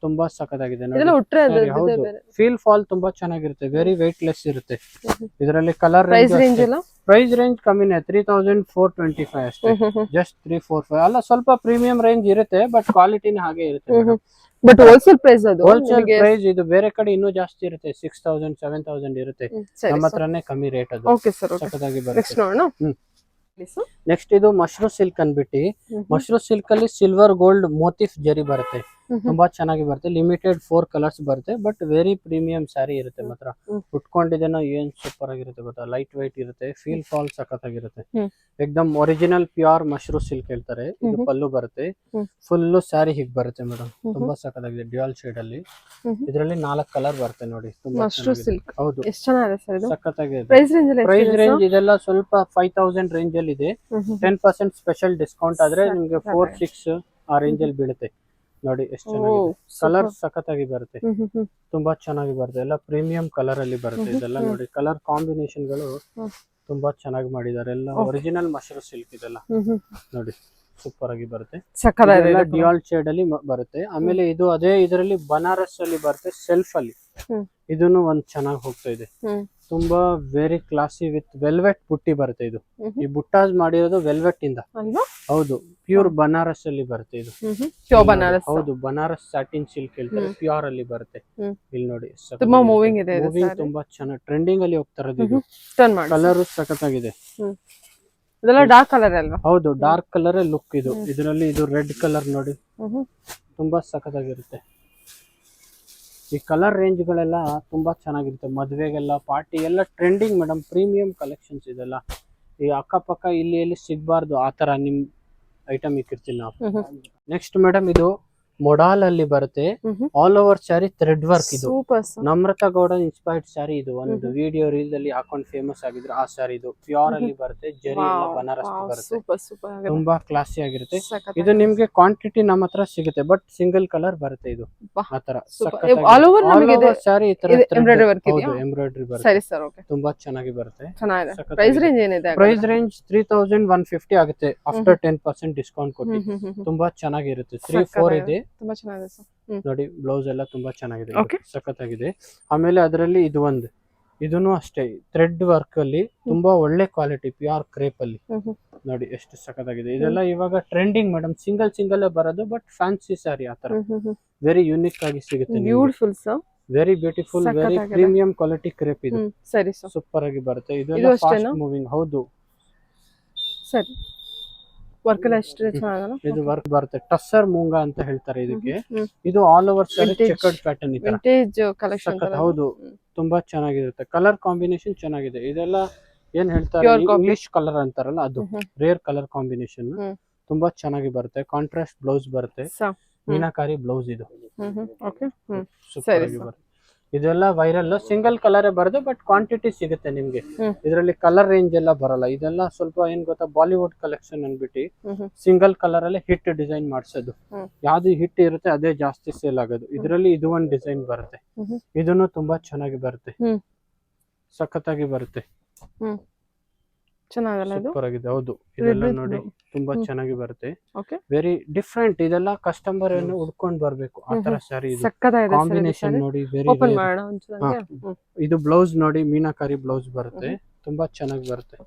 ತುಂಬಾ ಸಖತ್ತಾಗಿದೆ ನೋಡಿ.
ಇದೆಲ್ಲ ಉಟ್ರೆ
ಹೌದು, ಫೀಲ್ ಫಾಲ್ ತುಂಬಾ ಚೆನ್ನಾಗಿರುತ್ತೆ. ವೆರಿ ವೆಯ್ಟ್ ಲೆಸ್ ಇರುತ್ತೆ. ಇದರಲ್ಲಿ ಕಲರ್
ಪ್ರೈಸ್ ರೇಂಜ್ ಎಲ್ಲ?
ಪ್ರೈಸ್ ರೇಂಜ್ ಕಮ್ಮಿನೇ, 3425 ಅಷ್ಟೇ. ಜಸ್ಟ್ 345 ಅಲ್ಲ, ಸ್ವಲ್ಪ ಪ್ರೀಮಿಯಂ ರೇಂಜ್ ಇರುತ್ತೆ, ಬಟ್ ಕ್ವಾಲಿಟಿನ ಹಾಗೆ ಇರುತ್ತೆ.
ಬಟ್ ಹೋಲ್ಸೇಲ್ ಪ್ರೈಸ್ ಅದು.
ಹೋಲ್ಸೇಲ್ ಪ್ರೈಸ್ ಇದು ಬೇರೆ ಕಡೆ ಇನ್ನೂ ಜಾಸ್ತಿ ಇರುತ್ತೆ. 6000 7000 ಇರುತ್ತೆ. ನಮ್ಮ ಹತ್ರನೇ ಕಮ್ಮಿ ರೇಟ್ ಅದು.
Okay sir.
ಸಖತ್ತಾಗಿ
ನೆಕ್ಸ್ಟ್
ಬರುತ್ತೆ.
ನೋಡೋಣ.
ನೆಕ್ಸ್ಟ್ ಇದು ಮಶ್ರೂ ಸಿಲ್ಕ್ ಅನ್ಬಿಟ್ಟು. ಮಶ್ರೂ ಸಿಲ್ಕ್ ಅಲ್ಲಿ ಸಿಲ್ವರ್ ಗೋಲ್ಡ್ ಮೋತಿಫ್ ಜರಿ ಬರುತ್ತೆ. ತುಂಬಾ ಚೆನ್ನಾಗಿ ಬರುತ್ತೆ. ಲಿಮಿಟೆಡ್ 4 ಕಲರ್ಸ್ ಬರುತ್ತೆ. ಬಟ್ ವೆರಿ ಪ್ರೀಮಿಯಂ ಸ್ಯಾರಿ ಇರುತ್ತೆ ಮಾತ್ರ. ಉಟ್ಕೊಂಡಿದ್ದೇನೋ ಏನ್ ಸೂಪರ್ ಆಗಿರುತ್ತೆ ಗೊತ್ತಾ. ಲೈಟ್ ವೈಟ್ ಇರುತ್ತೆ. ಫೀಲ್ ಫಾಲ್ ಸಖತ್ತಾಗಿರುತ್ತೆ. ಎಕ್ದಮ್ ಒರಿಜಿನಲ್ ಪ್ಯೂರ್ ಮಶ್ರೂ ಸಿಲ್ಕ್ ಹೇಳ್ತಾರೆ. ಇದು ಪಲ್ಲು ಬರುತ್ತೆ. ಫುಲ್ ಸ್ಯಾರಿ ಹೀಗ್ ಬರುತ್ತೆ ಮೇಡಮ್. ತುಂಬಾ ಸಖತ್ತಾಗಿದೆ. ಡ್ಯುಯಲ್ ಶೇಡ್ ಅಲ್ಲಿ. ಇದರಲ್ಲಿ 4 ಕಲರ್ ಬರುತ್ತೆ ನೋಡಿ. ತುಂಬಾ
ಮಶ್ರೂ ಸಿಲ್ಕ್.
ಹೌದು,
ಎಷ್ಟು ಚೆನ್ನಾಗಿದೆ ಸರ್ ಇದು.
ಸಖತ್ತಾಗಿದೆ.
ಪ್ರೈಸ್ ರೇಂಜ್ ಎಲ್ಲ?
ಪ್ರೈಸ್ ರೇಂಜ್ ಇದೆಲ್ಲ ಸ್ವಲ್ಪ 5000 ರೇಂಜ್ ಅಲ್ಲಿ ಇದೆ. 10% ಸ್ಪೆಷಲ್ ಡಿಸ್ಕೌಂಟ್ ಆದ್ರೆ ನಿಮ್ಗೆ 4-6 ಆ ರೇಂಜ್ ಅಲ್ಲಿ ಬೀಳುತ್ತೆ. ನೋಡಿ ಎಷ್ಟು ಚೆನ್ನಾಗಿದೆ. ಕಲರ್ ಸಖತ್ತಾಗಿ ಬರುತ್ತೆ. ತುಂಬಾ ಚೆನ್ನಾಗಿ ಬರುತ್ತೆ. ಎಲ್ಲ ಪ್ರೀಮಿಯಂ ಕಲರ್ ಅಲ್ಲಿ ಬರುತ್ತೆ. ಇದೆಲ್ಲ ನೋಡಿ ಕಲರ್ ಕಾಂಬಿನೇಷನ್ ಗಳು ತುಂಬಾ ಚೆನ್ನಾಗಿ ಮಾಡಿದ್ದಾರೆ. ಎಲ್ಲ ಒರಿಜಿನಲ್ ಮಶ್ರೂ ಸಿಲ್ಕ್ ಇದೆಲ್ಲ ನೋಡಿ. ಸೂಪರ್ ಆಗಿ ಬರುತ್ತೆ.
ಸಕ್ಕತ್ತಾಗಿದೆ.
ಡಿಯಾಲ್ ಶೇಡ್ ಅಲ್ಲಿ ಬರುತ್ತೆ. ಆಮೇಲೆ ಇದು ಅದೇ ಇದರಲ್ಲಿ ಬನಾರಸ್ ಅಲ್ಲಿ ಬರುತ್ತೆ ಸೆಲ್ಫ್ ಅಲ್ಲಿ. ಇದನ್ನು ಒಂದ್ ಚೆನ್ನಾಗಿ ಹೋಗ್ತಾ ಇದೆ. ತುಂಬಾ ವೆರಿ ಕ್ಲಾಸಿ ವಿತ್ ವೆಲ್ವೆಟ್ ಬುಟ್ಟಿ ಬರುತ್ತೆ ಇದು. ಈ ಬುಟ್ಟಾಸ್ ಮಾಡಿರೋದು ವೆಲ್ವೆಟ್ ಇಂದ. ಹೌದು, ಪ್ಯೂರ್ ಬನಾರಸ್ ಅಲ್ಲಿ ಬರುತ್ತೆ ಇದು.
ಪ್ಯೂರ್ ಬನಾರಸ್.
ಹೌದು, ಬನಾರಸ್ ಸಾಟಿನ್ ಸಿಲ್ಕ್ ಹೇಳ್ತಾರೆ, ಪ್ಯೂರ್ ಅಲ್ಲಿ ಬರುತ್ತೆ. ಇಲ್ಲಿ ನೋಡಿ
ತುಂಬಾ ಮೂವಿಂಗ್ ಇದೆ.
ತುಂಬಾ ಚೆನ್ನಾಗಿ ಟ್ರೆಂಡಿಂಗ್ ಅಲ್ಲಿ ಹೋಗ್ತಾ ಇರೋದು ಇದು. ಕಲರ್ ಸಖತ್ತಾಗಿದೆ.
ಇದೆಲ್ಲ ಡಾರ್ಕ್ ಕಲರ್ ಅಲ್ವಾ?
ಹೌದು, ಡಾರ್ಕ್ ಕಲರ್ ಲುಕ್ ಇದು. ಇದರಲ್ಲಿ ಇದು ರೆಡ್ ಕಲರ್ ನೋಡಿ, ತುಂಬಾ ಸಖತ್ತಾಗಿರುತ್ತೆ. ಈ ಕಲರ್ ರೇಂಜ್ ಗಳೆಲ್ಲ ತುಂಬಾ ಚೆನ್ನಾಗಿರುತ್ತೆ. ಮದುವೆಗೆಲ್ಲ, ಪಾರ್ಟಿ ಎಲ್ಲ ಟ್ರೆಂಡಿಂಗ್ ಮೇಡಮ್. ಪ್ರೀಮಿಯಂ ಕಲೆಕ್ಷನ್ಸ್ ಇದೆಲ್ಲ. ಈ ಅಕ್ಕಪಕ್ಕ ಇಲ್ಲಿ ಎಲ್ಲಿ ಸಿಗ್ಬಾರ್ದು ಆ ತರ ನಿಮ್ ಐಟಮ್ ಇಕ್ಕಿರ್ತೀವಿ ನಾವು. ನೆಕ್ಸ್ಟ್ ಮೇಡಮ್ ಇದು ಮೊಡಾಲ್ ಅಲ್ಲಿ ಬರುತ್ತೆ. All over sari thread work ಇದು. ನಮ್ರತಾ ಗೌಡ ಇನ್ಸ್ಪೈರ್ಡ್ ಸ್ಯಾರಿ ಇದು. ಒಂದು ವಿಡಿಯೋ ರೀಲ್ ಅಲ್ಲಿ ಹಾಕೊಂಡು ಫೇಮಸ್ ಆಗಿದ್ರು ಆ ಸ್ಯಾರಿ ಇದು. ಪ್ಯೂರ್ ಅಲ್ಲಿ ಬರುತ್ತೆ, ಜರಿ ಎಲ್ಲ ಬನಾರಸ್ ಬರುತ್ತೆ. ತುಂಬಾ ಕ್ಲಾಸಿ ಆಗಿರುತ್ತೆ. ಇದು ನಿಮ್ಗೆ ಕ್ವಾಂಟಿಟಿ ನಮ್ಮ ಹತ್ರ ಸಿಗುತ್ತೆ, ಬಟ್ ಸಿಂಗಲ್ ಕಲರ್ ಬರುತ್ತೆ ಇದು. ಆತರ ಸ್ಯಾರಿ ಎಂಬ್ರಾಯ್ಡ್ರಿ ಬರುತ್ತೆ. ತುಂಬಾ ಚೆನ್ನಾಗಿ ಬರುತ್ತೆ. ಪ್ರೈಸ್ ರೇಂಜ್ 3150 ಆಗುತ್ತೆ ಆಫ್ಟರ್ 10% ಡಿಸ್ಕೌಂಟ್ ಕೊಟ್ಟು. ತುಂಬಾ ಚೆನ್ನಾಗಿರುತ್ತೆ. 3-4 ಇದೆ.
ತುಂಬಾ ಚೆನ್ನಾಗಿದೆ ಸರ್.
ನೋಡಿ ಬ್ಲೌಸ್ ಎಲ್ಲ ತುಂಬಾ ಚೆನ್ನಾಗಿದೆ, ಸಖತ್ತಾಗಿದೆ. ಆಮೇಲೆ ಅದರಲ್ಲಿ ಇದು ಒಂದು, ಇದನ್ನು ಅಷ್ಟೇ ಥ್ರೆಡ್ ವರ್ಕ್ ಅಲ್ಲಿ ತುಂಬಾ ಒಳ್ಳೆ ಕ್ವಾಲಿಟಿ, ಪ್ಯೂರ್ ಕ್ರೇಪ್ ಅಲ್ಲಿ. ನೋಡಿ ಎಷ್ಟು ಸಖತ್ತಾಗಿದೆ. ಇದೆಲ್ಲ ಇವಾಗ ಟ್ರೆಂಡಿಂಗ್ ಮೇಡಮ್. ಸಿಂಗಲ್ ಬರೋದು, ಬಟ್ ಫ್ಯಾನ್ಸಿ ಸ್ಯಾರಿ ಆತರ ವೆರಿ ಯೂನಿಕ್ ಆಗಿ ಸಿಗುತ್ತೆ.
Beautiful sir,
very beautiful, very premium quality crepe ಇದು.
ಸರಿ ಸರ್,
ಸೂಪರ್ ಆಗಿ ಬರುತ್ತೆ. ಇದೆಲ್ಲ ಫಾಸ್ಟ್ ಮೂವಿಂಗ್. ಹೌದು
ಸರಿ. ವರ್ಕ್ ಎಲ್ಲ ಎಷ್ಟು ಚೆನ್ನಾಗಲ್ಲ.
ಇದು ವರ್ಕ್ ಬರುತ್ತೆ. ಟಸ್ಸರ್ ಮೂಂಗಾ ಅಂತ ಹೇಳ್ತಾರೆ ಇದಕ್ಕೆ. ಇದು all over sari chequered pattern ಈ ತರ.
Vintage collection.
ಹೌದು, ತುಂಬಾ ಚೆನ್ನಾಗಿರುತ್ತೆ. ಕಲರ್ ಕಾಂಬಿನೇಷನ್ ಚೆನ್ನಾಗಿದೆ. ಇದೆಲ್ಲ ಏನ್ ಹೇಳ್ತಾರೆ, ಇಂಗ್ಲಿಷ್ ಕಲರ್ ಅಂತಾರಲ್ಲ ಅದು. ರೇರ್ ಕಲರ್ ಕಾಂಬಿನೇಷನ್ ತುಂಬಾ ಚೆನ್ನಾಗಿ ಬರುತ್ತೆ. ಕಾಂಟ್ರಾಸ್ಟ್ ಬ್ಲೌಸ್ ಬರುತ್ತೆ, ಮೀನಾಕಾರಿ ಬ್ಲೌಸ್ ಇದು. ಸೂಪರ್ ಆಗಿ ಬರುತ್ತೆ. ಇದೆಲ್ಲ ವೈರಲ್ ಸಿಂಗಲ್ ಕಲರ್ ಬರೋದು, ಬಟ್ ಕ್ವಾಂಟಿಟಿ ಸಿಗುತ್ತೆ ನಿಮ್ಗೆ. ಇದರಲ್ಲಿ ಕಲರ್ ರೇಂಜ್ ಎಲ್ಲ ಬರಲ್ಲ. ಇದೆಲ್ಲ ಸ್ವಲ್ಪ ಏನ್ ಗೊತ್ತಾ, ಬಾಲಿವುಡ್ ಕಲೆಕ್ಷನ್ ಅನ್ಬಿಟ್ಟು ಸಿಂಗಲ್ ಕಲರ್ ಅಲ್ಲಿ ಹಿಟ್ ಡಿಸೈನ್ ಮಾಡ್ಸೋದು. ಯಾವ್ದು ಹಿಟ್ ಇರುತ್ತೆ ಅದೇ ಜಾಸ್ತಿ ಸೇಲ್ ಆಗೋದು. ಇದರಲ್ಲಿ ಇದು ಒಂದು ಡಿಸೈನ್ ಬರುತ್ತೆ. ಇದನ್ನು ತುಂಬಾ ಚೆನ್ನಾಗಿ ಬರುತ್ತೆ, ಸಖತ್ತಾಗಿ ಬರುತ್ತೆ. ಸೂಪರ್ ಆಗಿದೆ. ಹೌದು, ಇದೆಲ್ಲ ನೋಡಿ ತುಂಬಾ ಚೆನ್ನಾಗಿ ಬರುತ್ತೆ. Very different. ಇದೆಲ್ಲ ಕಸ್ಟಮರ್ ಅನ್ನು ಹುಡ್ಕೊಂಡ್ ಬರ್ಬೇಕು ಆ ತರ ಸ್ಯಾರಿ. ಕಾಂಬಿನೇಷನ್ ನೋಡಿ, ವೆರಿ. ಇದು ಬ್ಲೌಸ್ ನೋಡಿ, ಮೀನಾಕಾರಿ ಬ್ಲೌಸ್ ಬರುತ್ತೆ. ತುಂಬಾ ಚೆನ್ನಾಗಿ ಬರುತ್ತೆ.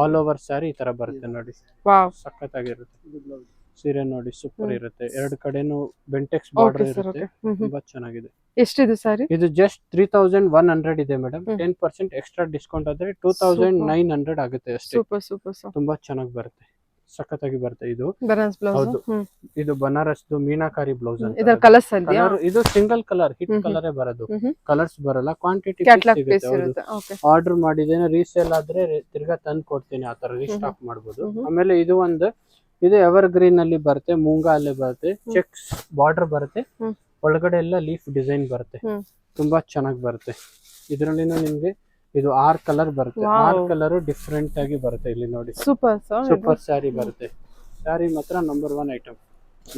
ಆಲ್ ಓವರ್ ಸ್ಯಾರಿ ಈ ತರ ಬರುತ್ತೆ ನೋಡಿ, ಸಖತ್ತಾಗಿರುತ್ತೆ. ಸೀರೆ ನೋಡಿ ಸೂಪರ್ ಇರುತ್ತೆ. ಎರಡು ಕಡೆನೂ ಬೆಂಟೆಕ್ಸ್ ಬಾರ್ಡರ್ ಇರುತ್ತೆ. ತುಂಬಾ ಚೆನ್ನಾಗಿದೆ.
ಎಷ್ಟಿದೆ ಸ್ಯಾರಿ? ಇದು
ಜಸ್ಟ್ 3100 ಇದೆ ಮೇಡಮ್. 10% ಎಕ್ಸ್ಟ್ರಾ ಡಿಸ್ಕೌಂಟ್ ಆದ್ರೆ 2900 ಆಗುತ್ತೆ ಅಷ್ಟೇ. ತುಂಬಾ ಚೆನ್ನಾಗಿ ಬರುತ್ತೆ, ಸಖತ್ತಾಗಿ ಬರುತ್ತೆ. ಇದು ಹೌದು, ಇದು ಬನಾರಸ್ ಮೀನಾಕಾರಿ ಬ್ಲೌಸ್ ಅಂತ. ಇದು ಸಿಂಗಲ್ ಕಲರ್, ಹಿಟ್ ಕಲರ್ ಬರೋದು, ಕಲರ್ಸ್ ಬರಲ್ಲ. ಕ್ವಾಂಟಿಟಿ ಆರ್ಡರ್ ಮಾಡಿದ್ದೇನೆ, ರೀಸೇಲ್ ಆದ್ರೆ ತಿರ್ಗಾ ತಂದು ಕೊಡ್ತೀನಿ. ಆತರ ರೀಸ್ಟಾಕ್ ಮಾಡ್ಬೋದು. ಆಮೇಲೆ ಇದು ಒಂದು, ಇದು ಎವರ್ ಗ್ರೀನ್ ಅಲ್ಲಿ ಬರುತ್ತೆ, ಮೂಂಗಾ ಅಲ್ಲಿ ಬರುತ್ತೆ, ಚೆಕ್ಸ್ ಬಾರ್ಡರ್ ಬರುತ್ತೆ, ಒಳಗಡೆ ಎಲ್ಲ ಲೀಫ್ ಡಿಸೈನ್ ಬರುತ್ತೆ. ತುಂಬಾ ಚೆನ್ನಾಗಿ ಬರುತ್ತೆ. ಇದರಲ್ಲಿ ನಿಮ್ಗೆ ಇದು 6 ಕಲರ್ ಬರುತ್ತೆ. 6 ಕಲರ್ ಡಿಫ್ರೆಂಟ್ ಆಗಿ ಬರುತ್ತೆ. ಇಲ್ಲಿ ನೋಡಿ, ಸೂಪರ್ ಸ್ಯಾರಿ ಬರುತ್ತೆ. ಸ್ಯಾರಿ ಮಾತ್ರ ನಂಬರ್ 1 ಐಟಮ್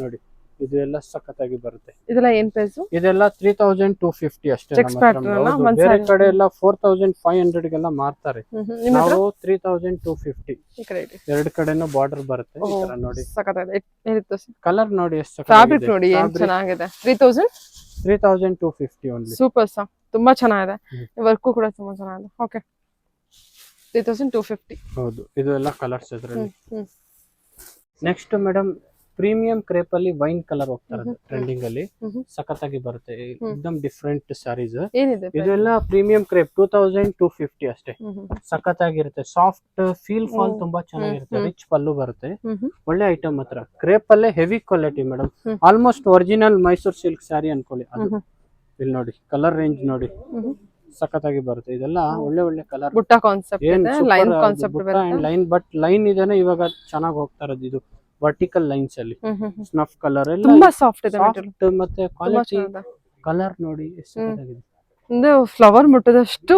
ನೋಡಿ. ಇದು ಎಲ್ಲ ಸಖತ್ತಾಗಿ ಬರುತ್ತೆ.
ಇದೆಲ್ಲ ಏನ್ ಪ್ರೈಸ್?
ಇದೆಲ್ಲ 3250 ಅಷ್ಟೇ. ಬೇರೆ ಕಡೆ ಎಲ್ಲ 4500 ಗೆಲ್ಲ ಮಾರ್ತಾರೆ. ನಾವು 3250. ಎರಡು ಕಡೆನೂ ಬಾರ್ಡರ್ ಬರುತ್ತೆ. ಈ ತರ ನೋಡಿ, ಕಲರ್ ನೋಡಿ ಎಷ್ಟು
ಫ್ಯಾಬ್ರಿಕ್ ನೋಡಿ ಏನು ಚೆನ್ನಾಗಿದೆ.
3250 ಓನ್ಲಿ.
ಸೂಪರ್ ಸರ್, ತುಂಬಾ ಚೆನ್ನಾಗಿದೆ. ವರ್ಕು ಕೂಡ ತುಂಬಾ ಚೆನ್ನಾಗಿದೆ. ಓಕೆ, 3250.
ಹೌದು, ಇದು ಎಲ್ಲ ಕಲರ್ಸ್ ಇದರಲ್ಲಿ. ನೆಕ್ಸ್ಟ್ ಮೇಡಮ್, ಪ್ರೀಮಿಯಂ ಕ್ರೇಪ್ ಅಲ್ಲಿ ವೈನ್ ಕಲರ್ ಹೋಗ್ತಾರೆ ಟ್ರೆಂಡಿಂಗ್ ಅಲ್ಲಿ, ಸಖತ್ತಾಗಿ ಬರುತ್ತೆ. ಎಕ್ದಮ್ ಡಿಫ್ರೆಂಟ್ ಸ್ಯಾರೀಸ್. ಇದೆಲ್ಲ ಪ್ರೀಮಿಯಂ ಕ್ರೇಪ್ 2250 ಅಷ್ಟೇ. ಸಖತ್ತಾಗಿರುತ್ತೆ. ಸಾಫ್ಟ್ ಫೀಲ್ ಫಾಲ್ ತುಂಬಾ ಚೆನ್ನಾಗಿರುತ್ತೆ. ರಿಚ್ ಪಲ್ಲು ಬರುತ್ತೆ. ಒಳ್ಳೆ ಐಟಮ್ ಹತ್ರ. ಕ್ರೇಪ್ ಅಲ್ಲೇ heavy quality madam. Almost original Mysore silk sari ಅನ್ಕೊಳ್ಳಿ ಅದು. ಇಲ್ಲಿ ನೋಡಿ, ಕಲರ್ ರೇಂಜ್ ನೋಡಿ, ಸಖತ್ತಾಗಿ ಬರುತ್ತೆ. ಇದೆಲ್ಲ ಒಳ್ಳೆ ಕಲರ್.
ಬುಟ್ಟ ಕಾನ್ಸೆಪ್ಟ್ ಇದೆ, ಲೈನ್ ಕಾನ್ಸೆಪ್ಟ್ ಬರುತ್ತೆ.
ಲೈನ್, ಬಟ್ ಲೈನ್ ಇದೇನೆ ಇವಾಗ ಚೆನ್ನಾಗಿ ಹೋಗ್ತಾ ಇರೋದು. ಇದು ವರ್ಟಿಕಲ್ ಲೈನ್ಸ್ ಅಲ್ಲಿ ಸ್ನಫ್ ಕಲರ್ ಎಲ್ಲ
ತುಂಬಾ ಸಾಫ್ಟ್ ಇದೆ.
ಮತ್ತೆ ಕ್ವಾಲಿಟಿ ಕಲರ್ ನೋಡಿ ಎಷ್ಟು ಚೆನ್ನಾಗಿದೆ.
ಒಂದು ಫ್ಲವರ್ ಮುಟ್ಟದಷ್ಟು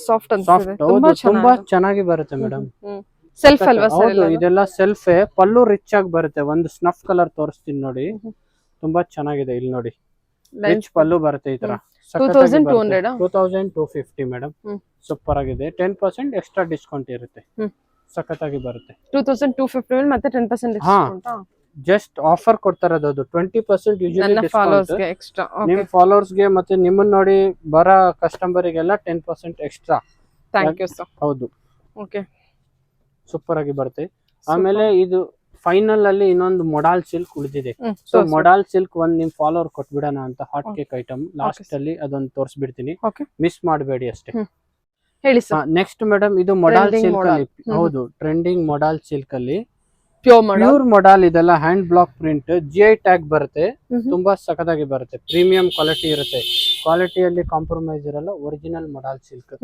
ಸಾಫ್ಟ್ ಅನ್ಸುತ್ತೆ.
ತುಂಬಾ ಚೆನ್ನಾಗಿ ಬರುತ್ತೆ ಮೇಡಮ್.
ಸೆಲ್ಫ್ ಅಲ್ವಾ ಸರ್?
ಹೌದು, ಇದೆಲ್ಲ ಸೆಲ್ಫ್. ಪಲ್ಲು ರಿಚ್ ಆಗಿ ಬರುತ್ತೆ. ಒಂದು ಸ್ನಫ್ ಕಲರ್ ತೋರಿಸ್ತೀನಿ ನೋಡಿ, ತುಂಬಾ ಚೆನ್ನಾಗಿದೆ. ಇಲ್ಲಿ ನೋಡಿ, ರಿಚ್ ಪಲ್ಲು ಬರುತ್ತೆ ಈ ತರ. 2250 ಮೇಡಮ್. ಸೂಪರ್ ಆಗಿದೆ. 10% ಎಕ್ಸ್ಟ್ರಾ ಡಿಸ್ಕೌಂಟ್ ಇರುತ್ತೆ. ಸಖತ್ತಾಗಿ ಬರುತ್ತೆ.
2250 ಮತ್ತೆ 10%
ಹಾ.
ಡಿಸ್ಕೌಂಟ್.
ಜಸ್ಟ್ ಆಫರ್ ಕೊಡ್ತಾರದು, ಅದು 20% ಯೂಶಲಿ
ನನ್ನ
ಡಿಸ್ಕೌಂಟ್.
ಫಾಲೋವರ್ಸ್ ಗೆ ಎಕ್ಸ್ಟ್ರಾ.
ನಿಮ್ ಫಾಲೋವರ್ಸ್ ಗೆ ಮತ್ತೆ ನಿಮ್ಮನ್ನ ನೋಡಿ ಬರೋ ಕಸ್ಟಮರಿಗೆಲ್ಲ 10% ಎಕ್ಸ್ಟ್ರಾ.
Thank you sir.
ಹೌದು,
ಓಕೆ,
ಸೂಪರ್ ಆಗಿ ಬರುತ್ತೆ. ಆಮೇಲೆ ಇದು ಫೈನಲ್ ಅಲ್ಲಿ ಇನ್ನೊಂದು ಮೊಡಾಲ್ ಸಿಲ್ಕ್ ಉಳಿದಿದೆ. ಸೊ ಮೊಡಾಲ್ ಸಿಲ್ಕ್ ಒಂದ್ ನಿಮ್ ಫಾಲೋವರ್ ಕೊಟ್ಬಿಡೋಣ ಅಂತ ಹಾಟ್ ಕೇಕ್ ಐಟಮ್ ಲಾಸ್ಟ್ ಅಲ್ಲಿ ಅದೊಂದು ತೋರಿಸ್ಬಿಡ್ತೀನಿ,
ಓಕೆ,
ಮಿಸ್ ಮಾಡಬೇಡಿ ಅಷ್ಟೇ.
ಹೇಳಿ ಸರ್.
ನೆಕ್ಸ್ಟ್ ಮೇಡಮ್ ಇದು ಮೊಡಾಲ್
Trending
ಸಿಲ್ಕ್ ಅಲ್ಲಿ,
modal.
ಹೌದು ಟ್ರೆಂಡಿಂಗ್ ಮೊಡಾಲ್ ಸಿಲ್ಕ್ ಅಲ್ಲಿ
ಪ್ಯೂರ್
ಪ್ಯೂರ್ ಮೊಡಾಲ್, ಇದೆಲ್ಲ hand block print, GI tag ಬರುತ್ತೆ, ತುಂಬಾ ಸಖತ್ತಾಗಿ ಬರುತ್ತೆ, ಪ್ರೀಮಿಯಂ ಕ್ವಾಲಿಟಿ ಇರುತ್ತೆ, ಕ್ವಾಲಿಟಿಯಲ್ಲಿ ಕಾಂಪ್ರಮೈಸ್ ಇರಲ್ಲ, ಒರಿಜಿನಲ್ ಮೊಡಾಲ್ ಸಿಲ್ಕ್.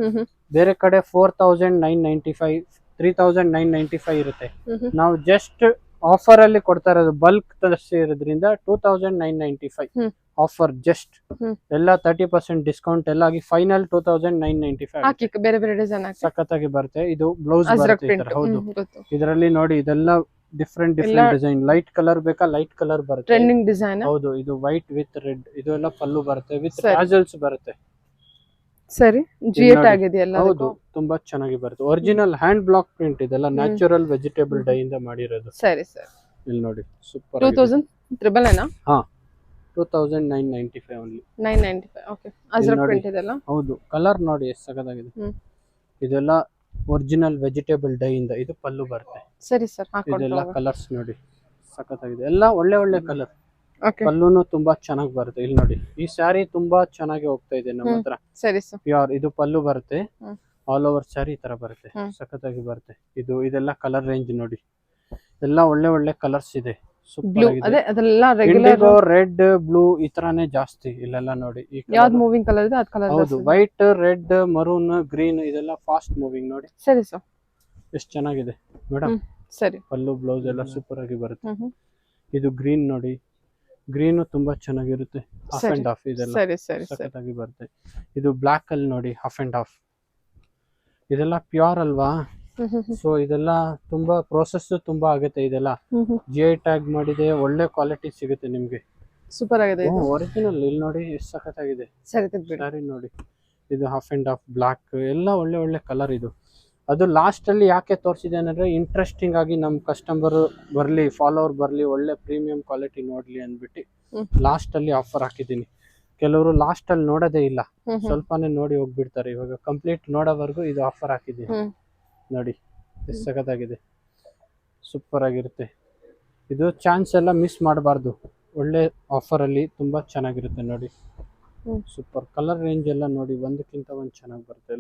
ಬೇರೆ ಕಡೆ 4995 3995 ಇರುತ್ತೆ, ನಾವು ಜಸ್ಟ್ ಆಫರ್ ಅಲ್ಲಿ ಕೊಡ್ತಾ ಇರೋದು ಬಲ್ಕ್ ತರಿಸಿರೋದ್ರಿಂದ 2995 ಆಫರ್, ಜಸ್ಟ್ ಎಲ್ಲ 30% ಡಿಸ್ಕೌಂಟ್ ಎಲ್ಲ ಆಗಿ ಫೈನಲ್ 2995
ಹಾಕಿ ಬೇರೆ ಬೇರೆ ಡಿಸೈನ್ ಹಾಕಿ.
ಸಖತ್ತಾಗಿ ಬರುತ್ತೆ. ಇದು ಬ್ಲೌಸ್
ಅಜ್ರಕ್
ಬರುತ್ತೆ ಈ
ಪ್ರಿಂಟ್.
ತರ. ಹೌದು,
ಗೊತ್ತು.
ಇದರಲ್ಲಿ ನೋಡಿ ಇದೆಲ್ಲ ಡಿಫ್ರೆಂಟ್
ಎಲ್ಲ
ಡಿಫ್ರೆಂಟ್ ಡಿಸೈನ್, ಲೈಟ್ ಕಲರ್ ಬೇಕಾ ಲೈಟ್ ಕಲರ್ ಬರುತ್ತೆ,
ಟ್ರೆಂಡಿಂಗ್ ಡಿಸೈನ್.
ಹೌದು. ಇದು ವೈಟ್ ವಿತ್ ರೆಡ್, ಇದು ಎಲ್ಲ ಪಲ್ಲು ಬರುತ್ತೆ, ವಿತ್
ಸರಿ.
ಟ್ಯಾಸಲ್ಸ್ ಬರುತ್ತೆ.
ಸರಿ, GI
ನೋಡಿ.
ಟ್ಯಾಗ್ ಇದೆಯಲ್ಲ.
ಹೌದು, ತುಂಬಾ ಚೆನ್ನಾಗಿ ಬರುತ್ತೆ. ಒರಿಜಿನಲ್ ಹ್ಯಾಂಡ್ ಬ್ಲಾಕ್ ಪ್ರಿಂಟ್, ಇದೆಲ್ಲ ನ್ಯಾಚುರಲ್ ವೆಜಿಟೇಬಲ್ ಡೈ ಇಂದ ಮಾಡಿರೋದು.
ಸರಿ ಸರ್.
ಇಲ್ಲಿ ನೋಡಿ, ಸೂಪರ್.
2399
ಹಾ, 2995 ಓನ್ಲಿ.
995. ಓಕೆ, ಅಜ್ರಕ್
ನೋಡಿ.
ಪ್ರಿಂಟ್ ಇದೆಲ್ಲ.
ಹೌದು, ಕಲರ್ ನೋಡಿ ಎಷ್ಟು ಸಖತ್ತಾಗಿದೆ. ಇದೆಲ್ಲ ಒರಿಜಿನಲ್ ವೆಜಿಟೇಬಲ್ ಡೈ ಇಂದ, ಇದು ಪಲ್ಲು ಬರುತ್ತೆ.
ಸರಿ ಸರ್, ಹಾಕೊಂಡು
ಇದೆಲ್ಲ ಕಲರ್ಸ್ ನೋಡಿ ಸಖತ್ತಾಗಿದೆ, ಎಲ್ಲ ಒಳ್ಳೆ ಒಳ್ಳೆ ಕಲರ್.
ಓಕೆ,
ಪಲ್ಲುನು ತುಂಬಾ ಚೆನ್ನಾಗಿ ಬರುತ್ತೆ. ಇಲ್ಲಿ ನೋಡಿ, ಈ ಸ್ಯಾರಿ ತುಂಬಾ ಚೆನ್ನಾಗಿ ಹೋಗ್ತಾ ಇದೆ ನಮ್ಮ ಹತ್ರ.
ಸರಿ ಸರ್.
ಪ್ಯೂರ್ ಇದು ಪಲ್ಲು ಬರುತ್ತೆ,
ಹ್ಮ್.
ಆಲ್ ಓವರ್ ಸ್ಯಾರಿ ತರ ಬರುತ್ತೆ, ಸಖತ್ತಾಗಿ ಬರುತ್ತೆ. ಇದೆಲ್ಲ ಕಲರ್ ರೇಂಜ್ ನೋಡಿ, ಎಲ್ಲ ಒಳ್ಳೆ ಒಳ್ಳೆ ಕಲರ್ಸ್ ಇದೆ,
ಬ್ಲೂ
ಸೂಪರ್
ಅದೇ
ಆಗಿದೆ.
ಅದೆಲ್ಲ ರೆಗ್ಯುಲರ್.
ಇಂಡಿಗೋ, ರೆಡ್, ಬ್ಲೂ ಈ ತರಾನೇ ಜಾಸ್ತಿ ಇಲ್ಲೆಲ್ಲ ನೋಡಿ. ಈ colour.
ಯಾವ್ದು ಮೂವಿಂಗ್ ಕಲರ್ ಇದೆ ಅದ್ ಕಲರ್.
ಹೌದು, ವೈಟ್, ರೆಡ್, ಮರೂನ್, ಗ್ರೀನ್ ಇದೆಲ್ಲ ಫಾಸ್ಟ್ ಮೂವಿಂಗ್ ನೋಡಿ.
ಸರಿ ಸರ್.
ಎಷ್ಟು ಚೆನ್ನಾಗಿದೆ ಮೇಡಮ್.
ಸರಿ.
ಪಲ್ಲು ಬ್ಲೌಸ್ ಎಲ್ಲ ಸೂಪರ್ ಆಗಿ ಬರುತ್ತೆ. ಇದು ಗ್ರೀನ್ ನೋಡಿ, ಗ್ರೀನ್ ತುಂಬಾ ಚೆನ್ನಾಗಿರುತ್ತೆ, ಹಾಫ್ ಅಂಡ್ ಹಾಫ್ ಇದೆಲ್ಲ
ಸರಿ ಸರಿ ಸರಿ.
ಸಖತ್ತಾಗಿ ಬರುತ್ತೆ. ಇದು ಬ್ಲಾಕ್ ಅಲ್ಲಿ ನೋಡಿ, ಹಾಫ್ ಅಂಡ್ ಹಾಫ್, ಇದೆಲ್ಲ ಪ್ಯೂರ್ ಅಲ್ವಾ, ಸೊ ಇದೆಲ್ಲ ತುಂಬಾ ಪ್ರೋಸೆಸ್ ತುಂಬಾ ಆಗುತ್ತೆ. ಇದೆಲ್ಲ GI ಟ್ಯಾಗ್ ಮಾಡಿದೆ, ಒಳ್ಳೆ ಕ್ವಾಲಿಟಿ ಸಿಗುತ್ತೆ ನಿಮ್ಗೆ,
ಸೂಪರ್ ಆಗಿದೆ ಇದು.
ಒರಿಜಿನಲ್. ಇಲ್ಲಿ ನೋಡಿ ಎಷ್ಟು ಸಖತ್ತಾಗಿದೆ
ಸರಿ ತೆಗ್ದ್ಬಿಡಿ.
ಸ್ಯಾರಿ ನೋಡಿ, ಇದು ಹಾಫ್ ಅಂಡ್ ಹಾಫ್ ಬ್ಲಾಕ್, ಎಲ್ಲ ಒಳ್ಳೆ ಒಳ್ಳೆ ಕಲರ್. ಇದು ಅದು ಲಾಸ್ಟ್ ಅಲ್ಲಿ ಯಾಕೆ ತೋರಿಸಿದೆ ಅಂದ್ರೆ ಇಂಟ್ರೆಸ್ಟಿಂಗ್ ಆಗಿ ನಮ್ ಕಸ್ಟಮರ್ ಬರ್ಲಿ, ಫಾಲೋವರ್ ಬರ್ಲಿ, ಒಳ್ಳೆ ಪ್ರೀಮಿಯಂ ಕ್ವಾಲಿಟಿ ನೋಡ್ಲಿ ಅಂದ್ಬಿಟ್ಟು ಲಾಸ್ಟ್ ಅಲ್ಲಿ ಆಫರ್ ಹಾಕಿದ್ದೀನಿ. ಕೆಲವರು ಲಾಸ್ಟ್ ಅಲ್ಲಿ ನೋಡೋದೇ ಇಲ್ಲ, ಸ್ವಲ್ಪನೇ ನೋಡಿ ಹೋಗ್ಬಿಡ್ತಾರೆ. ಇವಾಗ ಕಂಪ್ಲೀಟ್ ನೋಡೋವರೆಗೂ ಇದು ಆಫರ್ ಹಾಕಿದ್ದೀನಿ ನೋಡಿ, ಎಷ್ಟು ಸಖತ್ತಾಗಿದೆ, ಸೂಪರ್ ಆಗಿರುತ್ತೆ. ಇದು ಚಾನ್ಸ್ ಎಲ್ಲ ಮಿಸ್ ಮಾಡಬಾರ್ದು, ಒಳ್ಳೆ ಆಫರ್ ಅಲ್ಲಿ ತುಂಬಾ ಚೆನ್ನಾಗಿರುತ್ತೆ ನೋಡಿ. ಸೂಪರ್ ಕಲರ್ ರೇಂಜ್ ಎಲ್ಲ ನೋಡಿ, ಒಂದಕ್ಕಿಂತ ಒಂದ್ ಚೆನ್ನಾಗಿ ಬರುತ್ತೆ.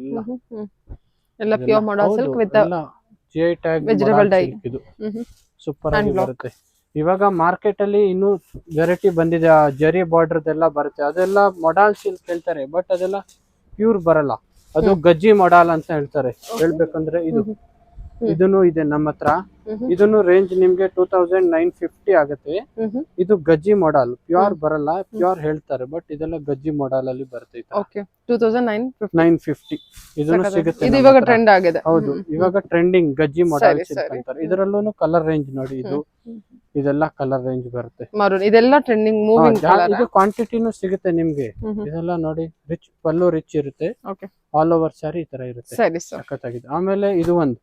ಎಲ್ಲ pure modal silk with
GI tag
vegetable dye.
ಇದು ಸೂಪರ್ ಆಗಿ ಬರುತ್ತೆ. ಇವಾಗ ಮಾರ್ಕೆಟ್ ಅಲ್ಲಿ ಇನ್ನೂ ವೆರೈಟಿ ಬಂದಿದೆ, ಜರಿ ಬಾರ್ಡರ್ ಎಲ್ಲ ಬರುತ್ತೆ, ಅದೆಲ್ಲ ಮೊಡಾಲ್ ಸಿಲ್ಕ್ ಹೇಳ್ತಾರೆ, ಬಟ್ ಅದೆಲ್ಲ ಪ್ಯೂರ್ ಬರಲ್ಲ, ಅದು ಗಜ್ಜಿ ಮೊಡಾಲ್ ಅಂತ ಹೇಳ್ತಾರೆ. ಹೇಳ್ಬೇಕಂದ್ರೆ ಇದನ್ನು ಇದೆ ನಮ್ಮ ಹತ್ರ. ಇದನ್ನು ರೇಂಜ್ ನಿಮ್ಗೆ 2950 ಆಗುತ್ತೆ. ಇದು ಗಜ್ಜಿ ಮೊಡಾಲ್, ಪ್ಯೂರ್ ಬರಲ್ಲ, ಪ್ಯೂರ್ ಹೇಳ್ತಾರೆ, ಬಟ್ ಇದೆಲ್ಲ ಗಜ್ಜಿ ಮೊಡಾಲ್ ಅಲ್ಲಿ ಬರುತ್ತೆ.
ಓಕೆ, 2950
ಇದನ್ನು ಸಿಗುತ್ತೆ.
ಇದು ಇವಾಗ ಟ್ರೆಂಡ್ ಆಗಿದೆ.
ಹೌದು, ಇವಾಗ ಟ್ರೆಂಡಿಂಗ್ ಗಜ್ಜಿ ಮೊಡಾಲ್ ಸಿಲ್ಕ್ ಅಂತಾರೆ. ಇದರಲ್ಲೂ ಕಲರ್ ರೇಂಜ್ ನೋಡಿ, ಇದೆಲ್ಲ ಕಲರ್ ರೇಂಜ್ ಬರುತ್ತೆ.
ಮರೂನ್ ಇದೆಲ್ಲ ಟ್ರೆಂಡಿಂಗ್ ಮೂವಿಂಗ್ ಕಲರ್.
ಇದು ಕ್ವಾಂಟಿಟಿನೂ ಸಿಗುತ್ತೆ ನಿಮ್ಗೆ. ಇದೆಲ್ಲ ನೋಡಿ, ರಿಚ್ ಪಲ್ಲು ರಿಚ್ ಇರುತ್ತೆ,
ಓಕೆ,
ಆಲ್ ಓವರ್ ಸ್ಯಾರಿ ಈ ತರ ಇರುತ್ತೆ,
ಸರಿ ಸರ್.
ಸಖತ್ತಾಗಿದೆ. ಆಮೇಲೆ ಇದು ಒಂದು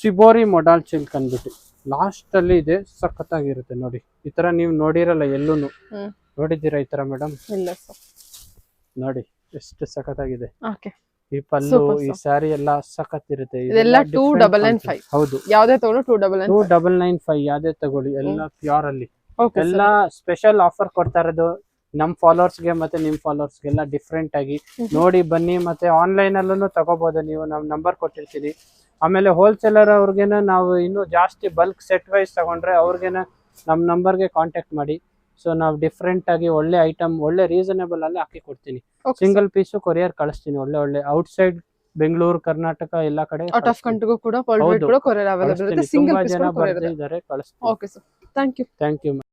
ಸಿಬೋರಿ ಮೊಡಾಲ್ ಸಿಲ್ಕ್ ಅಂದ್ಬಿಟ್ಟು ಲಾಸ್ಟ್ ಅಲ್ಲಿ ಇದೆ, ಸಖತ್ತಾಗಿರುತ್ತೆ ನೋಡಿ. ಈ ತರ ನೀವು ನೋಡಿರಲ್ಲ ಎಲ್ಲೂನು, ನೋಡಿದ್ದೀರಾ ಈ ತರ ಮೇಡಮ್?
ಇಲ್ಲ ಸರ್.
ನೋಡಿ ಎಷ್ಟು ಸಖತ್ತಾಗಿದೆ.
ಓಕೆ,
ಈ ಪಲ್ಲು, ಈ ಸ್ಯಾರಿ ಎಲ್ಲ ಸಖತ್ ಇರುತ್ತೆ.
ಇದೆಲ್ಲ 2995.
ಹೌದು,
ಯಾವ್ದೇ ತಗೊಳ್ಳೋ 2995.
2995 ಯಾವ್ದೇ ತಗೊಳ್ಳಿ, ಎಲ್ಲ ಪ್ಯೂರ್ ಅಲ್ಲಿ. ಎಲ್ಲ ಸ್ಪೆಷಲ್ ಆಫರ್ ಕೊಡ್ತಾ ಇರೋದು ನಮ್ ಫಾಲೋವರ್ಸ್ ಗೆ ಮತ್ತೆ ನಿಮ್ ಫಾಲೋವರ್ಸ್ ಗೆಲ್ಲ ಡಿಫ್ರೆಂಟ್ ಆಗಿ ನೋಡಿ ಬನ್ನಿ. ಮತ್ತೆ ಆನ್ಲೈನ್ ಅಲ್ಲೂ ತಗೋಬಹುದು, ನೀವು ನಮ್ ನಂಬರ್ ಕೊಟ್ಟಿರ್ತೀವಿ. ಆಮೇಲೆ ಹೋಲ್ಸೇಲರ್ ಅವ್ರಿಗೇನ ನಾವು ಇನ್ನೂ ಜಾಸ್ತಿ ಬಲ್ಕ್ ಸೆಟ್ ವೈಸ್ ತಗೊಂಡ್ರೆ ಅವ್ರಿಗೇನ ನಮ್ ನಂಬರ್ಗೆ ಕಾಂಟ್ಯಾಕ್ಟ್ ಮಾಡಿ. ಸೊ ನಾವು ಡಿಫ್ರೆಂಟ್ ಆಗಿ ಒಳ್ಳೆ ಐಟಮ್, ಒಳ್ಳೆ ರೀಸನೇಬಲ್ ಅಲ್ಲಿ ಹಾಕಿ ಕೊಡ್ತೀನಿ. ಸಿಂಗಲ್ ಪೀಸು ಕೊರಿಯರ್ ಕಳಿಸ್ತೀನಿ, ಒಳ್ಳೆ ಒಳ್ಳೆ ಔಟ್ಸೈಡ್ ಬೆಂಗಳೂರು, ಕರ್ನಾಟಕ ಎಲ್ಲ ಕಡೆ,
ಔಟ್ ಆಫ್ ಕಂಟ್ರಿಗೂ ಕೂಡ ಕೊರಿಯರ್ ಅವೈಲೇಬಲ್ ಇರುತ್ತೆ. ಸಿಂಗಲ್ ಪೀಸ್
ಜನ
ಕೊರಿಯರ್ ಇದೆ.
ಬರ್ತಿದ್ದಾರೆ, ಕಳಿಸ್ತೀನಿ.
Okay sir, thank you.
Thank you.